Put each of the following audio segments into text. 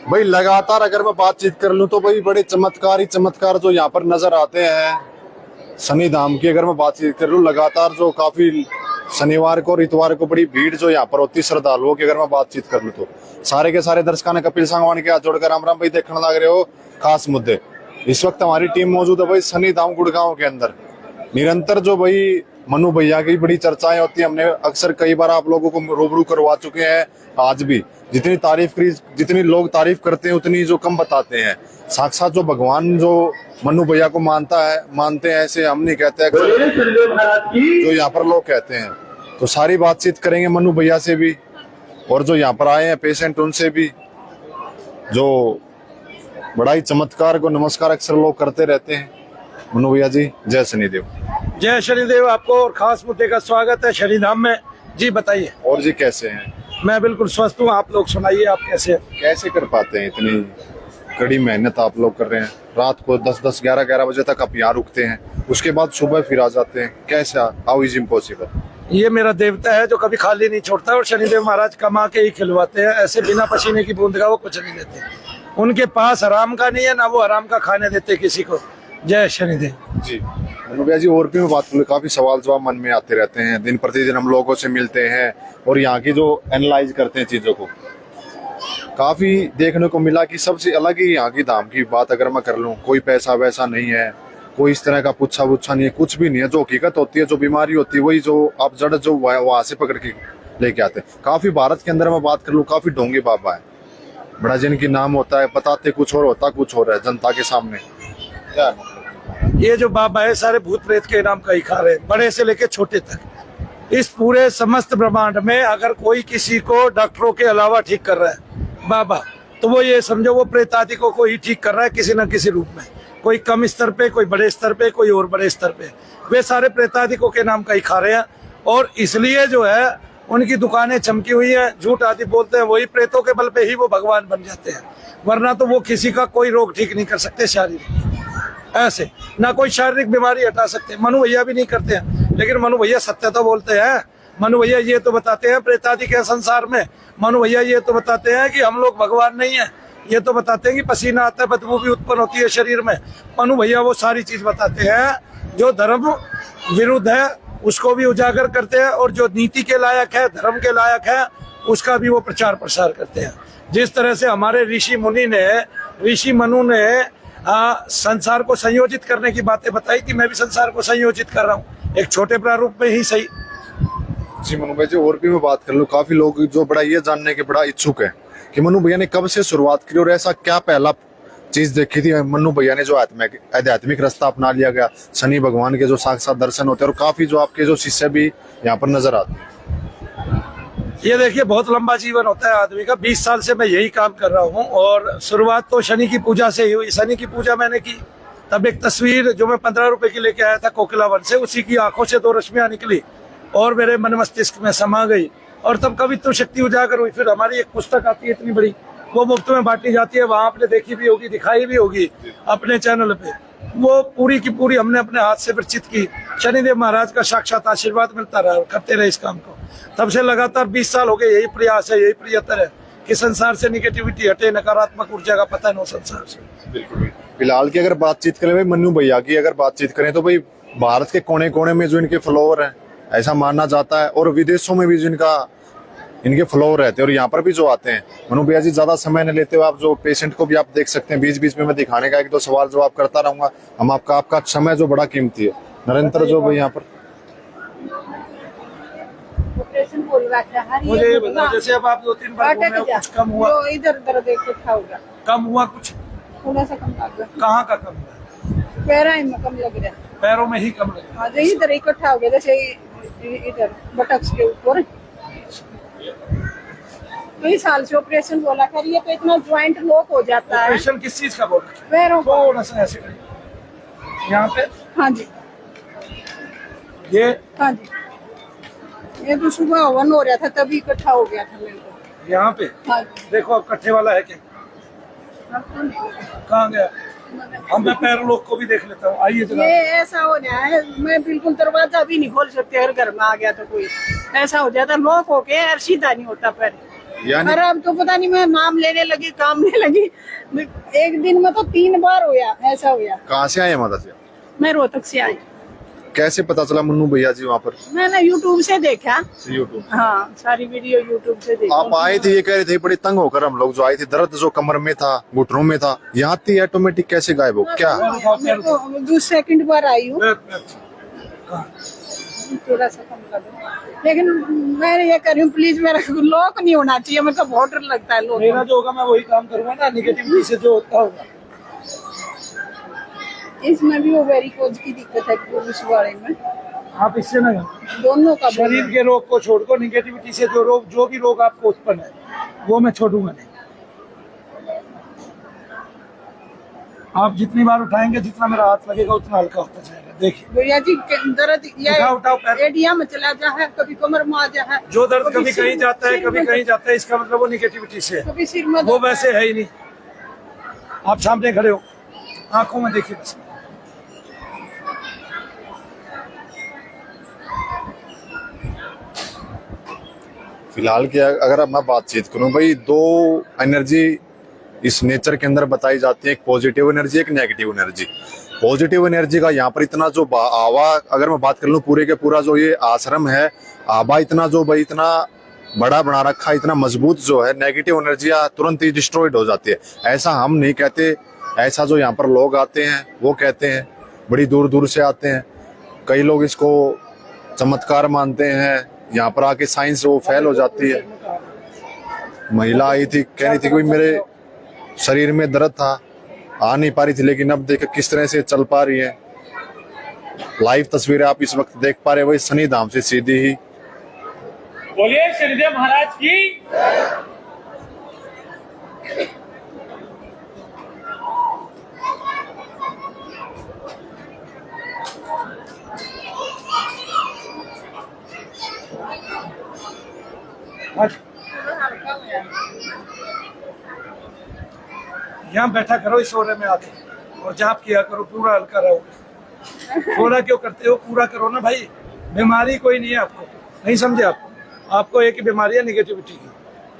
भाई लगातार अगर मैं बातचीत कर लूं तो भाई बड़े चमत्कार ही चमत्कार जो यहाँ पर नजर आते हैं। शनि धाम की अगर मैं बातचीत कर लूं, लगातार जो काफी शनिवार को और इतवार को बड़ी भीड़ जो यहाँ पर होती है श्रद्धालुओं की, अगर मैं बातचीत कर लूं तो सारे के सारे दर्शकों ने कपिल सांगवान के हाथ जोड़कर राम राम भाई देखने लग रहे हो। खास मुद्दे इस वक्त हमारी टीम मौजूद है भाई शनि धाम गुड़गांव के अंदर। निरंतर जो भाई मनु भैया की बड़ी चर्चाएं होती है, हमने अक्सर कई बार आप लोगों को रूबरू करवा चुके हैं। आज भी जितनी लोग तारीफ करते हैं उतनी जो कम बताते हैं। साक्षात जो भगवान जो मनु भैया को मानते हैं, ऐसे हम नहीं कहते हैं, जो यहाँ पर लोग कहते हैं। तो सारी बातचीत करेंगे मनु भैया से भी, और जो यहाँ पर आए हैं पेशेंट उनसे भी, जो बड़ा ही चमत्कार को नमस्कार अक्सर लोग करते रहते हैं। मनु भैया जी, जय शनिदेव। जय शनिदेव आपको, और खास मुद्दे का स्वागत है शनिधाम में। जी बताइए। और जी कैसे हैं? मैं बिल्कुल स्वस्थ हूँ, आप लोग सुनाइए, आप कैसे हैं? कैसे कर पाते हैं? इतनी कड़ी मेहनत आप लोग कर रहे हैं। रात को 10-10, 11-11 बजे तक आप यहाँ रुकते हैं, उसके बाद सुबह फिर आ जाते हैं। कैसे? How is impossible? ये मेरा देवता है जो कभी खाली नहीं छोड़ता, और शनिदेव महाराज कमा के ही खिलवाते हैं। ऐसे बिना पसीने की बूंद का वो कुछ नहीं देते। उनके पास हराम का नहीं है, ना वो हराम का खाने देते किसी को। जय शनिदेव जी। मनु भैया जी, और भी मैं बात करूँ, काफी सवाल जवाब मन में आते रहते हैं। दिन प्रतिदिन हम लोगों से मिलते हैं और यहाँ की जो एनालाइज करते हैं चीजों को, काफी देखने को मिला कि सबसे अलग ही यहाँ की धाम की बात अगर मैं कर लूँ, कोई पैसा वैसा नहीं है, कोई इस तरह का पुच्छा वुच्छा नहीं है, कुछ भी नहीं है। जो हकीकत होती है, जो बीमारी होती है, वही जो आप जड़ जो वहां से पकड़ के लेके आते हैं। काफी भारत के अंदर मैं बात कर लूँ, काफी ढोंगे बाबा है, बड़ा जिनकी नाम होता है, बताते कुछ और होता कुछ और है जनता के सामने। क्या ये जो बाबा है सारे भूत प्रेत के नाम का ही खा रहे हैं, बड़े से लेके छोटे तक। इस पूरे समस्त ब्रह्मांड में अगर कोई किसी को डॉक्टरों के अलावा ठीक कर रहा है बाबा, तो वो ये समझो वो प्रेतादिकों को ही ठीक कर रहा है किसी न किसी रूप में। कोई कम स्तर पे, कोई बड़े स्तर पे, कोई और बड़े स्तर पे, वे सारे प्रेतादिकों के नाम का ही खा रहे हैं। और इसलिए जो है उनकी दुकानें चमकी हुई हैं। झूठ आदि बोलते हैं, वही प्रेतों के बल पे ही वो भगवान बन जाते हैं, वरना तो वो किसी का कोई रोग ठीक नहीं कर सकते शारीरिक। ऐसे ना कोई शारीरिक बीमारी हटा सकते। मनु भैया भी नहीं करते हैं, लेकिन मनु भैया सत्य तो बोलते हैं। मनु भैया ये तो बताते हैं प्रेतादि के संसार में, मनु भैया ये तो बताते हैं कि हम लोग भगवान नहीं है। ये तो बताते हैं कि पसीना आता है, बदबू भी उत्पन्न होती है शरीर में। मनु भैया वो सारी चीज बताते हैं। जो धर्म विरुद्ध है उसको भी उजागर करते हैं, और जो नीति के लायक है, धर्म के लायक है, उसका भी वो प्रचार प्रसार करते हैं। जिस तरह से हमारे ऋषि मनु ने संसार को संयोजित करने की बातें बताई थी, मैं भी संसार को संयोजित कर रहा हूँ, एक छोटे प्रारूप में ही सही। जी मनु भैया जी, और भी मैं बात कर लूँ, काफी लोग जो बड़ा ये जानने के बड़ा इच्छुक है कि मनु भैया ने कब से शुरुआत की, और ऐसा क्या पहला चीज देखी थी मनु भैया ने जो आध्यात्मिक रास्ता अपना लिया गया, शनि भगवान के जो साक्षात दर्शन होते हैं, और काफी जो आपके जो शिष्य भी यहाँ पर नजर आते हैं। ये देखिए, बहुत लंबा जीवन होता है आदमी का। 20 साल से मैं यही काम कर रहा हूँ, और शुरुआत तो शनि की पूजा से ही हुई। शनि की पूजा मैंने की, तब एक तस्वीर जो मैं 15 रुपए की लेके आया था कोकिलावन से, उसी की आंखों से 2 रश्मियां निकली और मेरे मन मस्तिष्क में समा गई, और तब कवित्व शक्ति उजागर हुई। फिर हमारी एक पुस्तक आती है इतनी बड़ी, वो मुफ्त में बांटी जाती है, वहां आपने देखी भी होगी, दिखाई भी होगी अपने चैनल पे। वो पूरी की पूरी हमने अपने हाथ से विरचित की। शनिदेव महाराज का साक्षात आशीर्वाद मिलता रहा, करते रहे इस काम को। तब से लगातार 20 साल हो गए, यही प्रयास है, यही प्रयत्न है कि संसार से निगेटिविटी हटे, नकारात्मक ऊर्जा का पतन हो संसार से। बिल्कुल। फिलहाल की अगर बातचीत करें भाई, मनु भैया की अगर बातचीत करें तो भाई भारत के कोने कोने में जो इनके फॉलोअर हैं, ऐसा मानना जाता है, और विदेशों में भी जिनका इनके फ्लोर रहते हैं, और यहाँ पर भी जो आते हैं। मनु भैया जी, ज्यादा समय न लेते हुए आप जो पेशेंट को भी आप देख सकते हैं, बीच बीच में मैं दिखाने का 1-2 सवाल जवाब करता रहूंगा। हम आपका समय जो बड़ा कीमती है, निरंतर जो भाई यहाँ पर मुझे ये बताओ, जैसे अब आप 2-3 बार कुछ कम हुआ, इधर उधर देख के खाओगा, कम हुआ कुछ, थोड़ा सा कम लग रहा। कहाँ का कम हुआ? पैरों में कम लग रहा है। पैरों में ही कम लग रहा है। इधर इकट्ठा हो गया, जैसे इधर बटक्स के ऊपर। कई साल से ऑपरेशन बोला करिए तो इतना ज्वाइंट लॉक हो जाता है। ऑपरेशन किस चीज का बोल रहे हैं? पैरों का। थोड़ा सा ऐसे करिए, यहाँ पे। हाँ जी, ये हाँ जी, ये तो सुबह हवन हो रहा था तभी इकट्ठा हो गया था मेरे को। यहाँ पे। हाँ, देखो अब कट्ठे वाला है क्या? कहाँ गया? हम मैं पैर लोग को भी देख लेता हूँ, आइए जरा। ये ऐसा हो रहा है, मैं बिल्कुल दरवाजा भी नहीं खोल सकती, हर घर में आ गया तो कोई। ऐसा हो जाता, लॉक होके और सीधा नहीं होता पैर। यानी और अब तो पता नहीं, मैं नाम लेने लगी, काम लेने लगी, एक दिन में तो 3 बार हुआ, ऐसा हुआ। कहाँ से आए हैं माता जी? मैं रोहतक से आई। कैसे पता चला मन्नू भैया जी वहाँ पर? मैंने यूट्यूब से देखा। यूट्यूब? हाँ, सारी वीडियो यूट्यूब से देखा। आप आए थे, ये कह रहे थे बड़ी तंग होकर हम लोग जो आए थे, दर्द जो कमर में था, घुटनों में था, यहाँ थी ऑटोमेटिक कैसे गायब हो क्या? मेरे को 2 सेकंड बार आई हूँ, थोड़ा सा कम कर दो। लेकिन मैं ये कर रही हूँ, प्लीज मेरा लॉक नहीं होना चाहिए, मेरे को बहुत डर लगता है लॉक। मेरा जो होगा मैं वही काम करूंगा ना, निगेटिविटी से जो होता होगा। इसमें भी वो वेरिकोज की दिक्कत है, पुरुष वाले में। आप इससे ना, दोनों का शरीर के रोग को छोड़ को निगेटिविटी से जो भी रोग आपको उत्पन्न है वो मैं छोड़ूंगा नहीं। आप जितनी बार उठाएंगे, जितना मेरा हाथ लगेगा उतना हल्का होता जाएगा। देखिए भैया जी, दर्द उठाओ पैर। एडिया में चला जा है, कभी कमर में आ जा है, जो दर्द कभी सिर कहीं में- जाता है, सिर कभी में- कहीं जाता है, इसका मतलब वो निगेटिविटी से है। कभी सिर में वो दर्द है। वैसे है ही नहीं। आप सामने खड़े हो, आंखों में देखिए बस। फिलहाल की अगर अब मैं बातचीत करूं भाई, 2 एनर्जी इस नेचर के अंदर बताई जाती है, एक पॉजिटिव एनर्जी, एक नेगेटिव एनर्जी। पॉजिटिव एनर्जी का यहाँ पर इतना जो आवा, अगर मैं बात कर लूं पूरे के पूरा जो ये आश्रम है, आवा इतना जो भाई इतना बड़ा बना रखा है, इतना मजबूत जो है, नेगेटिव एनर्जियां तुरंत ही डिस्ट्रॉयड हो जाती है। ऐसा हम नहीं कहते, ऐसा जो यहाँ पर लोग आते हैं वो कहते हैं, बड़ी दूर दूर से आते हैं। कई लोग इसको चमत्कार मानते हैं, यहाँ पर आके साइंस वो फेल हो जाती है। महिला आई थी, कह रही थी कि मेरे शरीर में दर्द था, आ नहीं पा रही थी, लेकिन अब देख किस तरह से चल पा रही है। लाइव तस्वीरें आप इस वक्त देख पा रहे हैं, वही सनी धाम से सीधी ही। बोलिए शनिदेव महाराज की। यहाँ बैठा करो इस ओरे में आके और जाप किया करो, पूरा हल्का रहोगे। थोड़ा क्यों करते हो, पूरा करो ना भाई। बीमारी कोई नहीं है आपको, नहीं समझे आप? आपको एक ही बीमारी है निगेटिविटी की,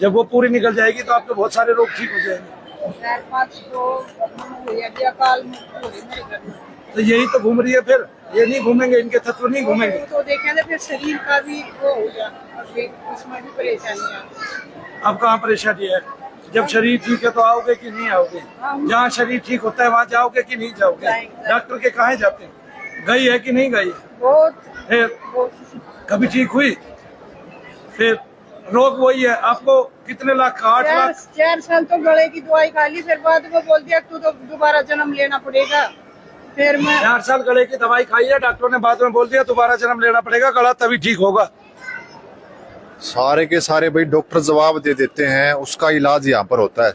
जब वो पूरी निकल जाएगी तो आपके बहुत सारे रोग ठीक हो जाएंगे। 4-5 हो गया, काल में हो रही मेरे घर में। तो यही तो घूम रही है, फिर ये नहीं घूमेंगे, इनके तत्व नहीं घूमेंगे। तो देखें तो फिर शरीर का भी वो हो गया, उसमें भी परेशानी है। अब कहाँ परेशानी है? जब शरीर ठीक है तो आओगे कि नहीं आओगे? जहाँ शरीर ठीक होता है वहाँ जाओगे कि नहीं जाओगे? डॉक्टर के कहाँ जाते हैं? गई है कि नहीं गई? बहुत फिर कभी ठीक हुई? फिर रोग वही है। आपको कितने लाख का? 8 लाख। 4 साल तो गले की दवाई खा ली, फिर बाद में बोल दिया तू तो दोबारा जन्म लेना पड़ेगा। फिर मैं 4 साल गले की दवाई खाई है, डॉक्टर ने बाद में बोल दिया दोबारा जन्म लेना पड़ेगा, गला तभी ठीक होगा। सारे के सारे भाई डॉक्टर जवाब दे देते हैं, उसका इलाज यहाँ पर होता है।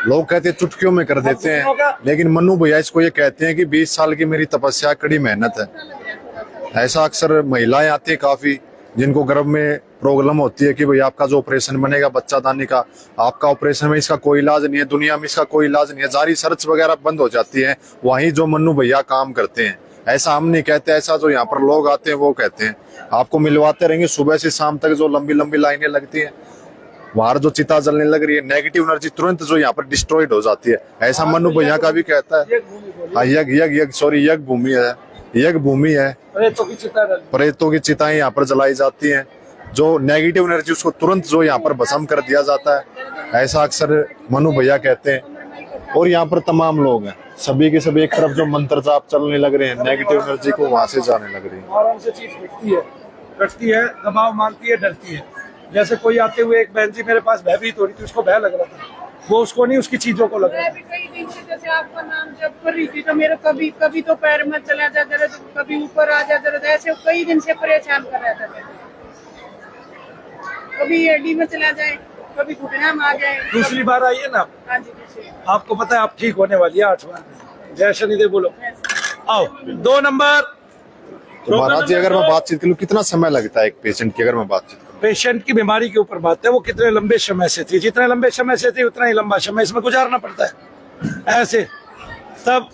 लोग कहते हैं चुटकियों में कर देते हैं, लेकिन मन्नू भैया इसको ये कहते हैं कि 20 साल की मेरी तपस्या, कड़ी मेहनत है। ऐसा अक्सर महिलाएं आती है काफी, जिनको गर्भ में प्रॉब्लम होती है कि भाई आपका जो ऑपरेशन बनेगा बच्चा दाने का, आपका ऑपरेशन में इसका कोई इलाज नहीं है, दुनिया में इसका कोई इलाज नहीं है, जारी सर्च वगैरह बंद हो जाती है। वहीं जो मन्नू भैया काम करते हैं, ऐसा हम नहीं कहते, ऐसा जो यहाँ पर लोग आते हैं वो कहते हैं। आपको मिलवाते रहेंगे सुबह से शाम तक, जो लंबी लंबी लाइनें लगती हैं, वहां जो चिता जलने लग रही है, नेगेटिव एनर्जी तुरंत जो यहाँ पर डिस्ट्रॉयड हो जाती है। ऐसा मन्नू भैया का भी कहता है। यज्ञ भूमि है, यज्ञ भूमि है, प्रेतों की चिताएं यहाँ पर जलाई जाती हैं। जो नेगेटिव एनर्जी उसको तुरंत जो यहाँ पर भस्म कर दिया जाता है, ऐसा अक्सर मन्नू भैया कहते हैं। और यहाँ पर तमाम लोग हैं, सभी के सभी एक तरफ जो मंत्र जाप चलने लग रहे हैं, नेगेटिव एनर्जी को वहां से जाने लग रही है। आराम से चीज घटती है, दबाव मानती है, डरती है। जैसे कोई आते हुए एक बहन जी मेरे पास भयभीत हो रही थी, उसको भय लग रहा था, वो उसको नहीं, उसकी चीजों को लग रहा मैं भी कई दिन से जैसे आपका नाम जप कर रही थी, तो मेरे कभी तो पैर में चला जा दर्द, कभी ऊपर आ जा दर्द, ऐसे कई दिन से परेशान कर रहा था मेरे। कभी एडी में चला जाए, कभी घुटना में आ जाए। दूसरी बार आई है ना? हाँ जी, दूसरी। आपको पता है आप ठीक होने वाली है 8 बार में। जय शनिदेव बोलो। आओ 2 नंबर। तो महाराज जी अगर मैं बातचीत करूं, कितना समय लगता है एक पेशेंट की? अगर मैं बातचीत करूं, पेशेंट की बीमारी के ऊपर बात है, वो कितने लंबे समय से थी, जितने लंबे समय से थी उतना ही लंबा समय इसमें गुजारना पड़ता है ऐसे। तब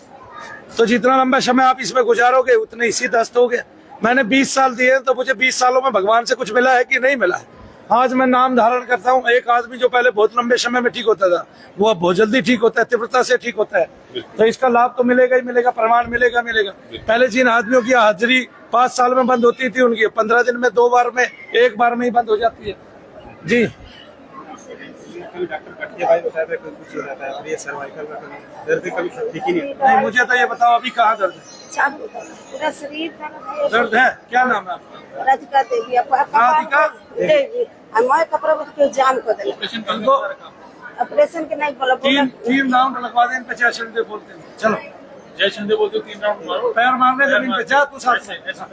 तो जितना लंबा समय आप इसमें गुजारोगे उतने ही दस्त हो गए। मैंने 20 साल दिए हैं, तो मुझे 20 सालों में भगवान से कुछ मिला है कि नहीं मिला है? आज मैं नाम धारण करता हूँ। एक आदमी जो पहले बहुत लंबे समय में ठीक होता था, वो अब बहुत जल्दी ठीक होता है, तीव्रता से ठीक होता है। तो इसका लाभ तो मिलेगा ही मिलेगा, प्रमाण मिलेगा मिलेगा। पहले जिन आदमियों की हाजिरी 5 साल में बंद होती थी, उनकी 15 दिन में, 2 बार में, 1 बार में ही बंद हो जाती है। जी डॉक्टर कटिया भाई बताया था कुछ हो जाता है और ये सर्वाइकल का कभी दर्द कभी ठीक ही नहीं। नहीं, मुझे तो ये बताओ अभी कहाँ दर्द है? पूरा शरीर दर्द है? क्या नाम है आपका? राधिका देवी। राधिका देवी हमारे कपड़ा को जाम कर देना, इनको ऑपरेशन के नहीं बोला। 3 राउंड लगवा दे इन पे। जय शिंदे बोलते हैं, चलो जय शिंदे बोलते 3 राउंड मारो, पैर मारने जमीन पे जा तू साथ में। ऐसा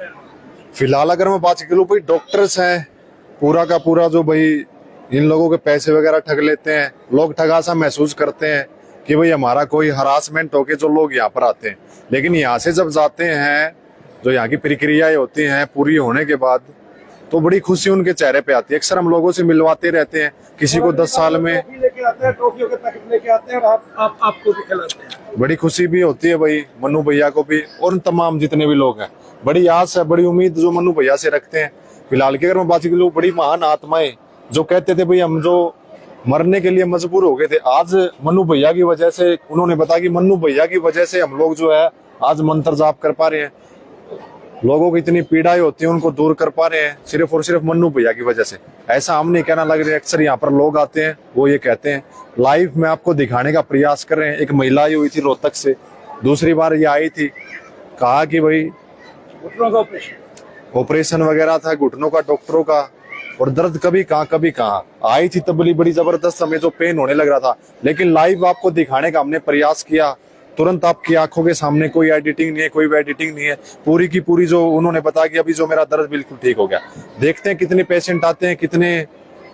फिलहाल अगर मैं बात करूँ भाई, डॉक्टर्स हैं पूरा का पूरा जो भाई इन लोगों के पैसे वगैरह ठग लेते हैं। लोग ठगासा महसूस करते हैं कि भाई हमारा कोई हरासमेंट होके जो लोग यहाँ पर आते हैं, लेकिन यहाँ से जब जाते हैं, जो यहाँ की प्रक्रियाएं होती हैं पूरी होने के बाद, तो बड़ी खुशी उनके चेहरे पे आती है। अक्सर हम लोगों से मिलवाते रहते हैं, किसी को 10 साल में टॉफी लेके आते हैं, टॉफियों के पैकेट लेके आते हैं और आपको भी खिलाते हैं। बड़ी खुशी भी होती है भाई मन्नू भैया को भी, और तमाम जितने भी लोग हैं। बड़ी आस है, बड़ी उम्मीद जो मन्नू भैया से रखते हैं। फिलहाल की अगर मैं बात करूँ, बड़ी महान आत्माएं जो कहते थे भाई हम जो मरने के लिए मजबूर हो गए थे, आज मन्नू भैया की वजह से, उन्होंने बताया कि मन्नू भैया की वजह से हम लोग जो है आज मंत्र जाप कर पा रहे हैं। लोगों की इतनी पीड़ाएं होती है उनको दूर कर पा रहे हैं सिर्फ और सिर्फ मन्नू भैया की वजह से। ऐसा हम नहीं कहना लग रहा है, अक्सर यहाँ पर लोग आते हैं वो ये कहते हैं। लाइव में आपको दिखाने का प्रयास कर रहे हैं। एक महिला आई हुई थी रोहतक से, दूसरी बार ये आई थी, कहा कि भाई घुटनों का ऑपरेशन वगैरह था घुटनों का डॉक्टरों का, और दर्द कभी कहाँ आई थी तब बड़ी जबरदस्त हमें जो पेन होने लग रहा था। लेकिन लाइव आपको दिखाने का हमने प्रयास किया, तुरंत आपकी आंखों के सामने, कोई एडिटिंग नहीं है, कोई एडिटिंग नहीं है, पूरी की पूरी जो उन्होंने बताया कि अभी जो मेरा दर्द बिल्कुल ठीक हो गया। देखते हैं कितने पेशेंट आते हैं, कितने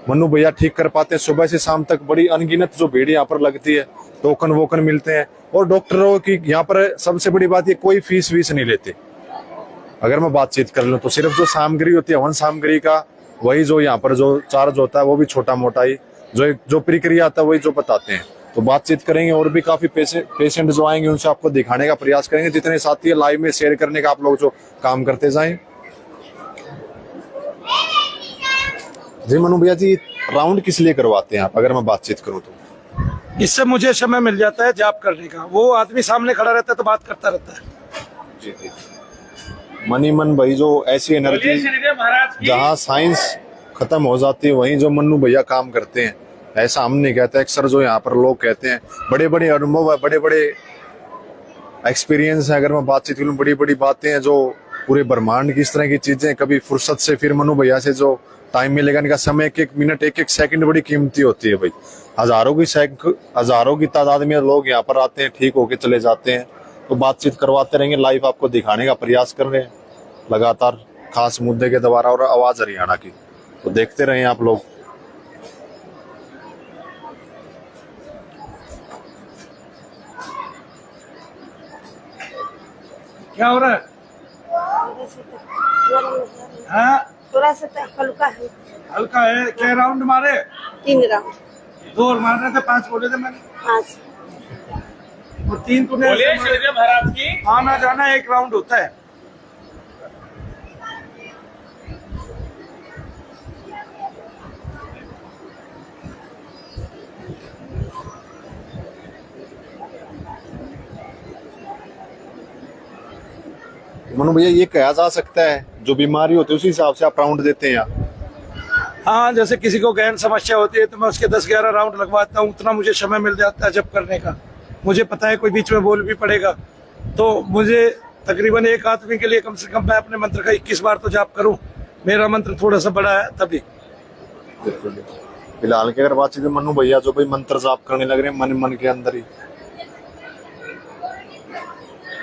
मन्नू भैया ठीक कर पाते हैं। सुबह से शाम तक बड़ी अनगिनत जो भीड़ यहाँ पर लगती है, टोकन वोकन मिलते हैं। और डॉक्टरों की यहाँ पर सबसे बड़ी बात ये, कोई फीस वीस नहीं लेते। अगर मैं बातचीत कर लूँ तो सिर्फ जो सामग्री होती है, हवन सामग्री का, वही जो यहाँ पर जो चार्ज होता है वो भी छोटा मोटा ही, जो प्रक्रिया आता है वही जो बताते हैं। तो बातचीत करेंगे और भी काफी पेशेंट जो आएंगे उनसे आपको दिखाने का प्रयास करेंगे। जितने साथी है लाइव में शेयर करने का आप लोग जो काम करते जाएं। जी मनु भैया जी, राउंड किस लिए करवाते हैं आप, अगर मैं बातचीत करूं तो? इससे मुझे समय मिल जाता है जाप करने का। वो आदमी सामने खड़ा रहता है तो बात करता रहता है। जी जी, मनी मन भाई जो ऐसी एनर्जी जहाँ साइंस खत्म हो जाती है, वहीं जो मन्नू भैया काम करते हैं। ऐसा हम नहीं कहते, अक्सर जो यहाँ पर लोग कहते हैं, बड़े बड़े अनुभव है, बड़े बड़े एक्सपीरियंस है। अगर मैं बातचीत करूँ, बड़ी बड़ी बातें हैं जो पूरे ब्रह्मांड की, इस तरह की चीजें कभी फुर्सत से फिर मन्नू भैया से जो टाइम मिलेगा, इनका समय, एक एक मिनट, एक एक सेकंड बड़ी कीमती होती है भाई। हजारों की तादाद में लोग यहाँ पर आते हैं, ठीक होके चले जाते हैं। तो बातचीत करवाते रहेंगे, लाइव आपको दिखाने का प्रयास कर रहे हैं लगातार, खास मुद्दे के द्वारा और आवाज हरियाणा की। तो देखते रहें आप लोग। क्या हो रहा है? हाँ, थोड़ा सा हल्का है। हल्का है। क्या राउंड मारे? 3 राउंड। 2 मारने थे, 5 बोले थे मैंने। 5 और 3 तूने महाराज की आना जाना 1 राउंड होता है। मनु भैया, ये कहा जा सकता है जो बीमारी होती है उसी हिसाब से आप राउंड देते हैं यहाँ? हाँ, जैसे किसी को गहन समस्या होती है तो मैं उसके 10-11 राउंड लगवाता हूँ। उतना मुझे समय मिल जाता है जब करने का। मुझे पता है कोई बीच में बोल भी पड़ेगा, तो मुझे तकरीबन एक आदमी के लिए कम से कम मैं अपने मंत्र का 21 बार तो जाप करूँ। मेरा मंत्र थोड़ा सा बड़ा है तभी। फिलहाल की अगर बातचीत मनु भैया जो भाई मंत्र जाप करने लग रहे हैं मन मन के अंदर ही,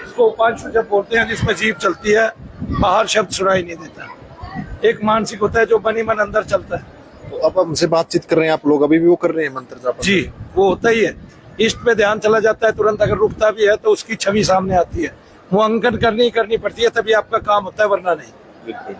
इसको उपांशु जब बोलते हैं, जिसमें जीभ चलती है, बाहर शब्द सुनाई नहीं देता। एक मानसिक होता है जो मन ही मन अंदर चलता है। तो अब हमसे बातचीत कर रहे हैं आप लोग, अभी भी वो कर रहे हैं मंत्र जाप? जी, वो होता ही है। इष्ट पे ध्यान चला जाता है तुरंत। अगर रुकता भी है तो उसकी छवि सामने आती है। वो अंकन करनी पड़ती है, तभी आपका काम होता है, वरना नहीं। बिल्कुल।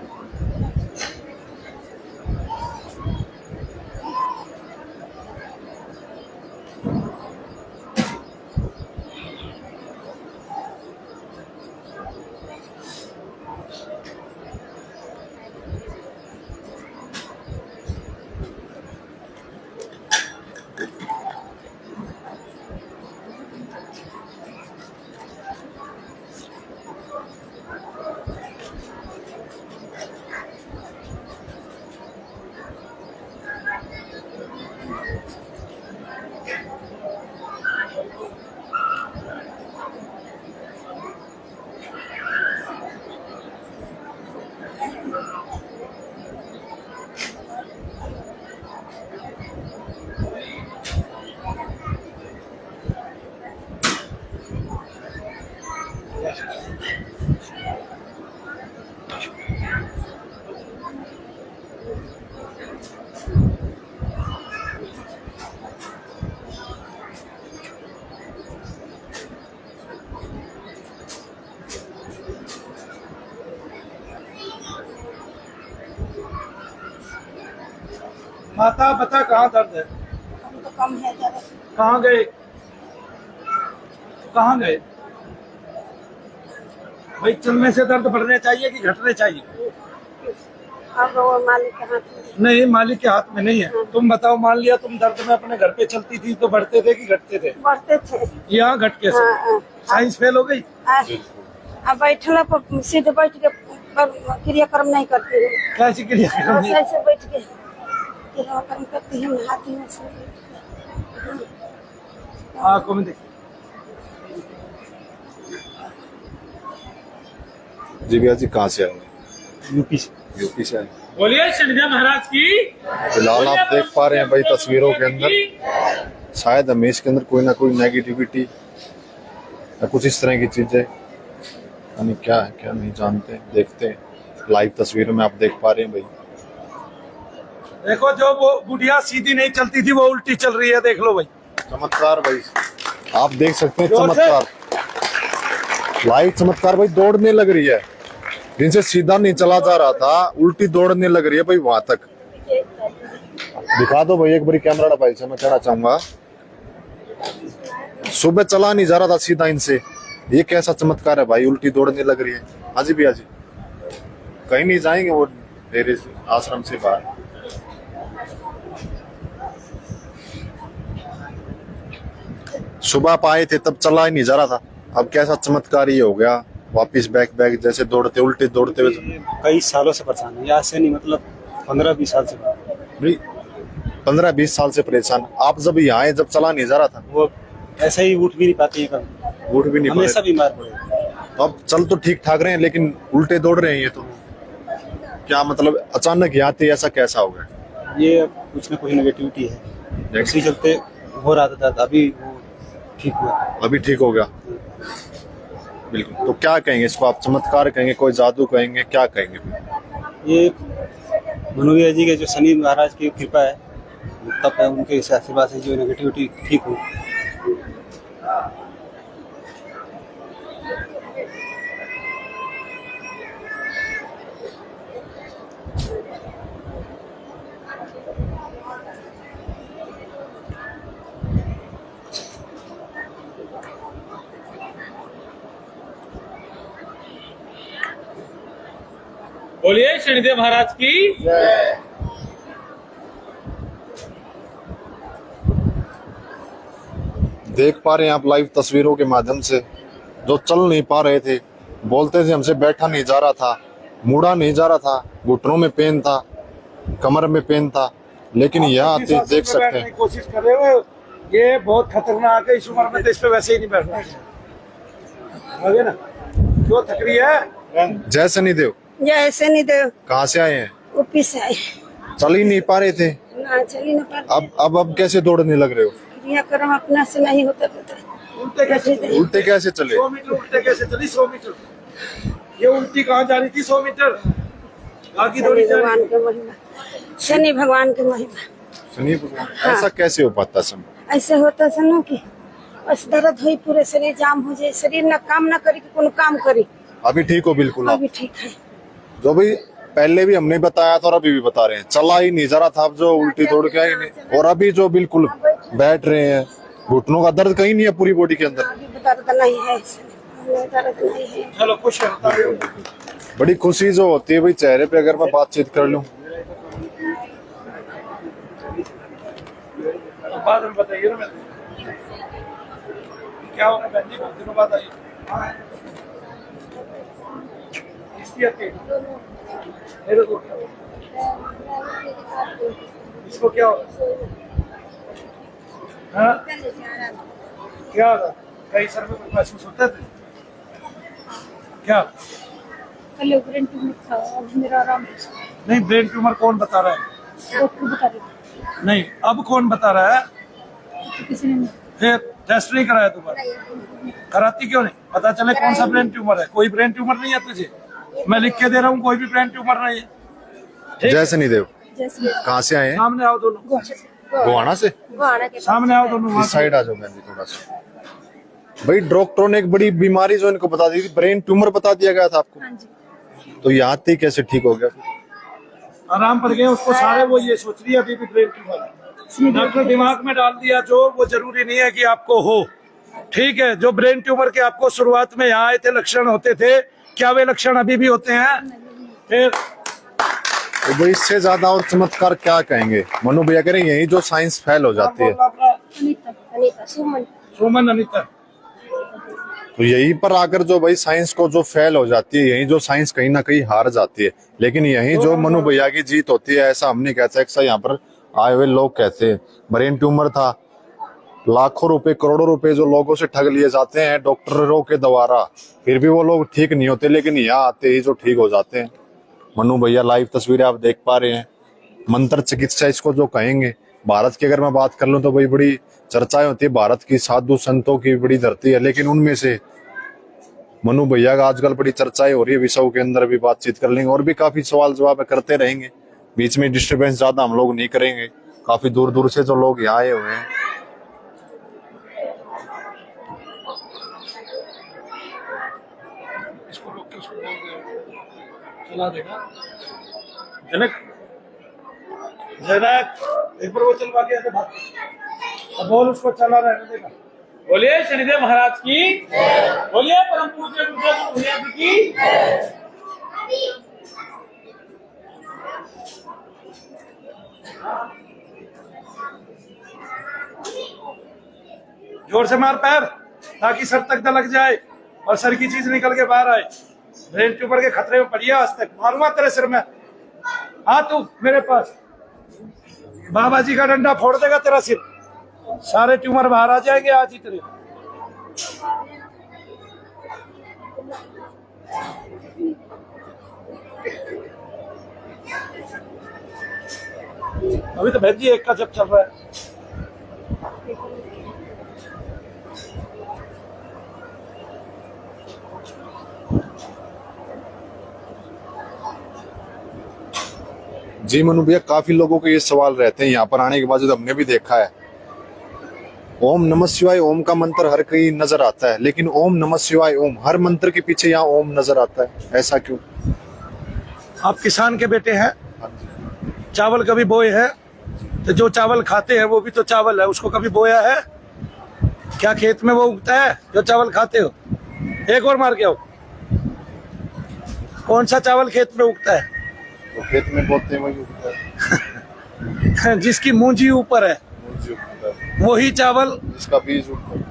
माता बता कहाँ दर्द है? तो कम है जरा। कहाँ गए? कहाँ गए भाई? चलने से दर्द बढ़ने चाहिए कि घटने चाहिए? अब वो मालिक के हाथ में। नहीं, मालिक के हाथ में नहीं है। तुम बताओ, मान लिया तुम दर्द में अपने घर पे चलती थी तो बढ़ते थे कि घटते थे? बढ़ते थे। यहाँ घट के हाँ, हाँ। साइंस फेल हो गई। अब बैठला पर सीधे बैठ के क्रियाक्रम नहीं करती हूँ। कैसी क्रिया करनी है? ऐसे बैठ के क्रियाक्रम करती हूँ, नहाती हूँ ऐसे बैठ के। आंखों में देखिए। जी भैया जी कहाँ से आए? यूपी से। यूपी से आए। बोलिए शनिदेव महाराज की। फिलहाल आप देख पा रहे हैं भाई तस्वीरों के अंदर शायद हमेश के अंदर कोई ना कोई नेगेटिविटी या कुछ इस तरह की चीजें, यानी क्या है क्या नहीं जानते, देखते हैं लाइव तस्वीरों में आप देख पा रहे हैं भाई। देखो, जो वो बुढ़िया सीधी नहीं चलती थी वो उल्टी चल रही है, देख लो भाई। चमत्कार भाई, आप देख सकते हैं जोर से। चमत्कार, लाइव चमत्कार भाई। दौड़ने लग रही है, जिनसे सीधा नहीं चला जा रहा था उल्टी दौड़ने लग रही है भाई वहां तक। दिखा दो भाई एक बारी कैमरा भाई से, मैं कहना चाहूंगा सुबह चला नहीं जा रहा था सीधा इनसे, ये कैसा चमत्कार है भाई, उल्टी दौड़ने लग रही है। हाँ जी भैया जी, कहीं नहीं जाएंगे वो डेरे से, आश्रम से बाहर। सुबह आप आए थे तब चला ही नहीं जा रहा था, अब कैसा चमत्कार ये हो गया, वापिस बैक बैक जैसे दौड़ते उल्टे दौड़ते हुए। ये कई सालों से परेशान है, आज से नहीं, मतलब 15-20 साल से। भाई 15-20 साल से परेशान। आप जब यहाँ आए जब चला नहीं जा रहा था? वो ऐसे ही उठ भी नहीं पाती है, कभी उठ भी नहीं हमेशा पा बीमार पड़े। रहे। अब चल तो ठीक ठाक रहे हैं लेकिन उल्टे दौड़ रहे हैं ये तो, क्या मतलब अचानक यहाँ आते ऐसा कैसा हो गया? ये कुछ ना कुछ नेगेटिविटी है, इसी चलते हो रहा था दर्द, अभी वो ठीक हुआ। अभी ठीक हो गया बिल्कुल। तो क्या कहेंगे इसको आप, चमत्कार कहेंगे, कोई जादू कहेंगे, क्या कहेंगे? ये मनुभैया जी के जो शनि महाराज की कृपा है, तब है उनके आशीर्वाद से जो नेगेटिविटी ठीक हो। बोलिए शनिदेव महाराज की। देख पा रहे हैं आप लाइव तस्वीरों के माध्यम से, जो चल नहीं पा रहे थे, बोलते थे हमसे बैठा नहीं जा रहा था, मुड़ा नहीं जा रहा था, घुटनों में पेन था, कमर में पेन था, लेकिन यहाँ आते देख सकते हैं। कोशिश कर रहे हो, ये बहुत खतरनाक है, इस उम्र में तो इस पे वैसे ही नहीं बैठना आगे ना। क्यों थक रही है? जय शनिदेव। ये ऐसे नहीं दे, कहाँ से आए हैं? ऊपी से आए। चल ही नहीं पा रहे थे, ना चली ना पाते। अब कैसे दौड़ने लग रहे हो? क्रियाक्रम अपना से नहीं होता पता। उल्टे कैसे? उल्टे कैसे चले? 100 मीटर उल्टे कैसे चली? 100 मीटर ये उल्टी कहाँ जा रही थी? 100 मीटर आगे शनि दौड़ी जा रही भगवान थी। के महिमा, शनि भगवान के महिमा। शनि भगवान, ऐसा कैसे हो पाता सब? ऐसे होता था ना कि बस दर्द हुई, पूरे शरीर जाम हो जाए, शरीर ना काम ना करी कि कोनो काम करी। अभी ठीक हो बिल्कुल आप? अभी ठीक है। जो भी पहले भी हमने बताया था और अभी भी बता रहे हैं, चला ही नहीं जा रहा था, अब जो उल्टी दौड़ के आई नहीं, और अभी जो बिल्कुल बैठ रहे हैं, घुटनों का दर्द कहीं नहीं है पूरी बॉडी के अंदर। अभी दर्द नहीं है, दर्द नहीं है। चलो खुश है। बड़ी खुशी जो होती है भाई चेहरे पे, अगर मैं बातचीत कर लूं। बाद में बताइए ना, क्या होगा बहन जी? बहुत दिनों बाद आई। इसको क्या होगा? हाँ? क्या होगा? कहीं सर में कुछ महसूस होता है? क्या? पहले ब्रेन ट्यूमर था, अब मेरा आराम है। नहीं, ब्रेन ट्यूमर कौन बता रहा है? डॉक्टर बता रहे नहीं, अब कौन बता रहा है? थे, किसी ने फिर टेस्ट नहीं कराया दोबारा? कराती क्यों नहीं? पता चले कौन सा ब्रेन ट्यूमर है। कोई ब्रेन ट्यूमर नहीं है तुझे, मैं लिख के दे रहा हूँ, कोई भी ब्रेन ट्यूमर नहीं है। जय शनिदेव। जैसे कहाँ से आए हैं? सामने आओ दोनों, गोहाना से। सामने आओ दोनों। इस साइड आ जाओ मैं थोड़ा सा। भाई डॉक्टरों ने एक बड़ी बीमारी जो इनको बता दी थी, ब्रेन ट्यूमर बता दिया गया था आपको, हाँ जी। तो यहाँ आते ही कैसे ठीक हो गया? आराम पर गए उसको सारे वो ये सोच रही है अभी भी ब्रेन ट्यूमर है। डॉक्टर दिमाग में डाल दिया जो वो जरूरी नहीं है कि आपको हो। ठीक है, जो ब्रेन ट्यूमर के आपको शुरुआत में यहाँ आए थे लक्षण होते थे, क्या वे लक्षण अभी भी होते हैं? फिर तो भाई इससे ज्यादा और चमत्कार क्या कहेंगे? मनु भैया कह रहे हैं यही जो साइंस फेल हो जाती है। अनीता सुमन सुमन अनिता, तो यही पर आकर जो भाई साइंस को जो फेल हो जाती है, यही जो साइंस कहीं ना कहीं हार जाती है। लेकिन यही जो मनु भैया की जीत होती है, ऐसा हम नहीं कहते। ऐसा यहाँ पर आए हुए लोग कहते हैं। ब्रेन ट्यूमर था, लाखों रुपए करोड़ों रुपए जो लोगों से ठग लिए जाते हैं डॉक्टरों के द्वारा, फिर भी वो लोग ठीक नहीं होते। लेकिन यहाँ आते ही जो ठीक हो जाते हैं। मनु भैया लाइव तस्वीरें आप देख पा रहे हैं। मंत्र चिकित्सा इसको जो कहेंगे। भारत की अगर मैं बात कर लूं तो भाई बड़ी चर्चाएं होती है, भारत की साधु संतों की बड़ी धरती है। लेकिन उनमें से मनु भैया का आजकल बड़ी चर्चाएं हो रही है। विषयों के अंदर भी बातचीत कर लेंगे और भी काफी सवाल जवाब करते रहेंगे। बीच में डिस्टर्बेंस ज्यादा हम लोग नहीं करेंगे। काफी दूर दूर से जो लोग यहाँ आए हुए हैं। चला देगा जनक, जनक एक बार वो चलवा के ऐसे भाग, अब बोल उसको चला रहने देगा। बोलिए शनिदेव महाराज की, बोलिए परम पूज्य गुरुदेव भैया जी की। जोर से मार पैर ताकि सर तक न लग जाए और सर की चीज निकल के बाहर आए। ब्रेन ट्यूमर के खतरे में पड़ी है, आज तक मारूंगा तेरे सिर में। आ तू मेरे पास, बाबा जी का डंडा फोड़ देगा तेरा सिर। सारे ट्यूमर बाहर आ जाएंगे आज ही तेरे। अभी तो भेजिए एक का जब चल रहा है। जी मनु भैया, काफी लोगों के ये सवाल रहते हैं यहाँ पर आने के बाद, जो हमने भी देखा है। ओम नमः शिवाय ओम का मंत्र हर कहीं नजर आता है, लेकिन ओम नमः शिवाय ओम हर मंत्र के पीछे यहाँ ओम नजर आता है, ऐसा क्यों? आप किसान के बेटे हैं, चावल कभी बोए हैं? तो जो चावल खाते हैं वो भी तो चावल है, उसको कभी बोया है क्या? खेत में वो उगता है जो चावल खाते हो? एक और मार के आओ। कौन सा चावल खेत में उगता है? तो खेत में बोते हैं वही उगता है। जिसकी मूंजी ऊपर है वही चावल, जिसका बीज ऊपर,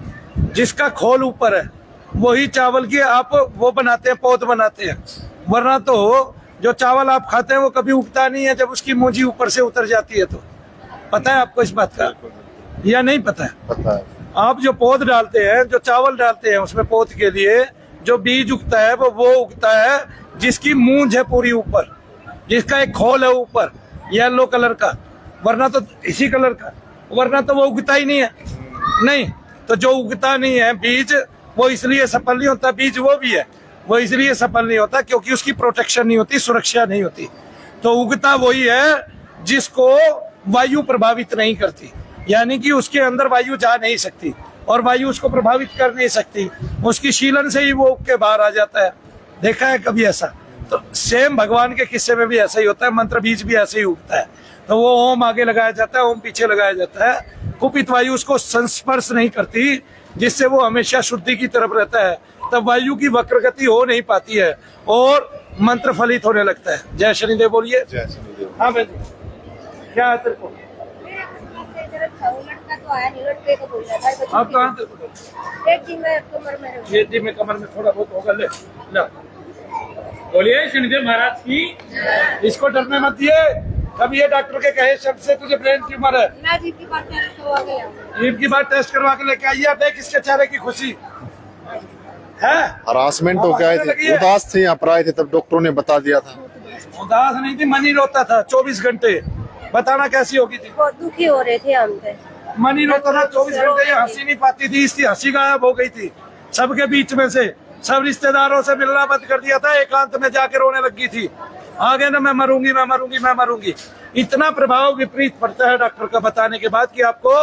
जिसका खोल ऊपर है वही चावल की आप वो बनाते हैं, पौध बनाते हैं। वरना तो जो चावल आप खाते हैं वो कभी उगता नहीं है जब उसकी मूंजी ऊपर से उतर जाती है। तो पता है आपको इस बात का या नहीं पता है? पता है। आप जो पौध डालते हैं, जो चावल डालते हैं, उसमें पौध के लिए जो बीज उगता है वो उगता है जिसकी मूंज है पूरी ऊपर, जिसका एक खोल है ऊपर येलो कलर का, वरना तो इसी कलर का, वरना तो वो उगता ही नहीं है। नहीं तो जो उगता नहीं है बीज, वो इसलिए सफल नहीं होता। बीज वो भी है, वो इसलिए सफल नहीं होता क्योंकि उसकी प्रोटेक्शन नहीं होती, सुरक्षा नहीं होती। तो उगता वही है जिसको वायु प्रभावित नहीं करती, यानी कि उसके अंदर वायु जा नहीं सकती और वायु उसको प्रभावित कर नहीं सकती, उसकी शीलन से ही वो उग के बाहर आ जाता है। देखा है कभी ऐसा? तो सेम भगवान के किस्से में भी ऐसा ही होता है, मंत्र बीज भी ऐसे ही उगता है। तो वो ओम आगे लगाया जाता है, ओम पीछे लगाया जाता है। कुपित वायु उसको संस्पर्श नहीं करती, जिससे वो हमेशा शुद्धि की तरफ रहता है। तब वायु की वक्र गति हो नहीं पाती है और मंत्र फलित होने लगता है। जय शनिदेव बोलिए। जय शनिदेव। हाँ भाई, क्या है तेरे को? आप कहाँ थे? एक दिन में कमर में ये दिन में कमर में थोड़ा बहुत होगा। ले ला। बोलिए शनिदेव महाराज की। इसको डरने मत दिए। कभी ये डॉक्टर के कहे शब्द से तुझे ब्रेन ट्यूमर है, मैं जी की बात करवा गया। जीभ की बात टेस्ट करवा के लेके आइए। देख इसके चेहरे की खुशी है। हरासमेंट हो गए थे, उदास थे, यहाँ पर आए थे तब डॉक्टरों ने बता दिया था। उदास नहीं थी, मन ही रोता था 24 घंटे। बताना कैसी होगी थी? बहुत दुखी हो रहे थे हम पे। मन ही रोता था 24 घंटे। ये हंसी नहीं पाती थी, इसकी हंसी गायब हो गई थी सबके बीच में से। सब रिश्तेदारों से मिलना बंद कर दिया था, एकांत में जाके रोने लगी थी। आगे ना मैं मरूंगी, मैं मरूंगी, मैं मरूंगी। इतना प्रभाव विपरीत पड़ता है डॉक्टर का बताने के बाद कि आपको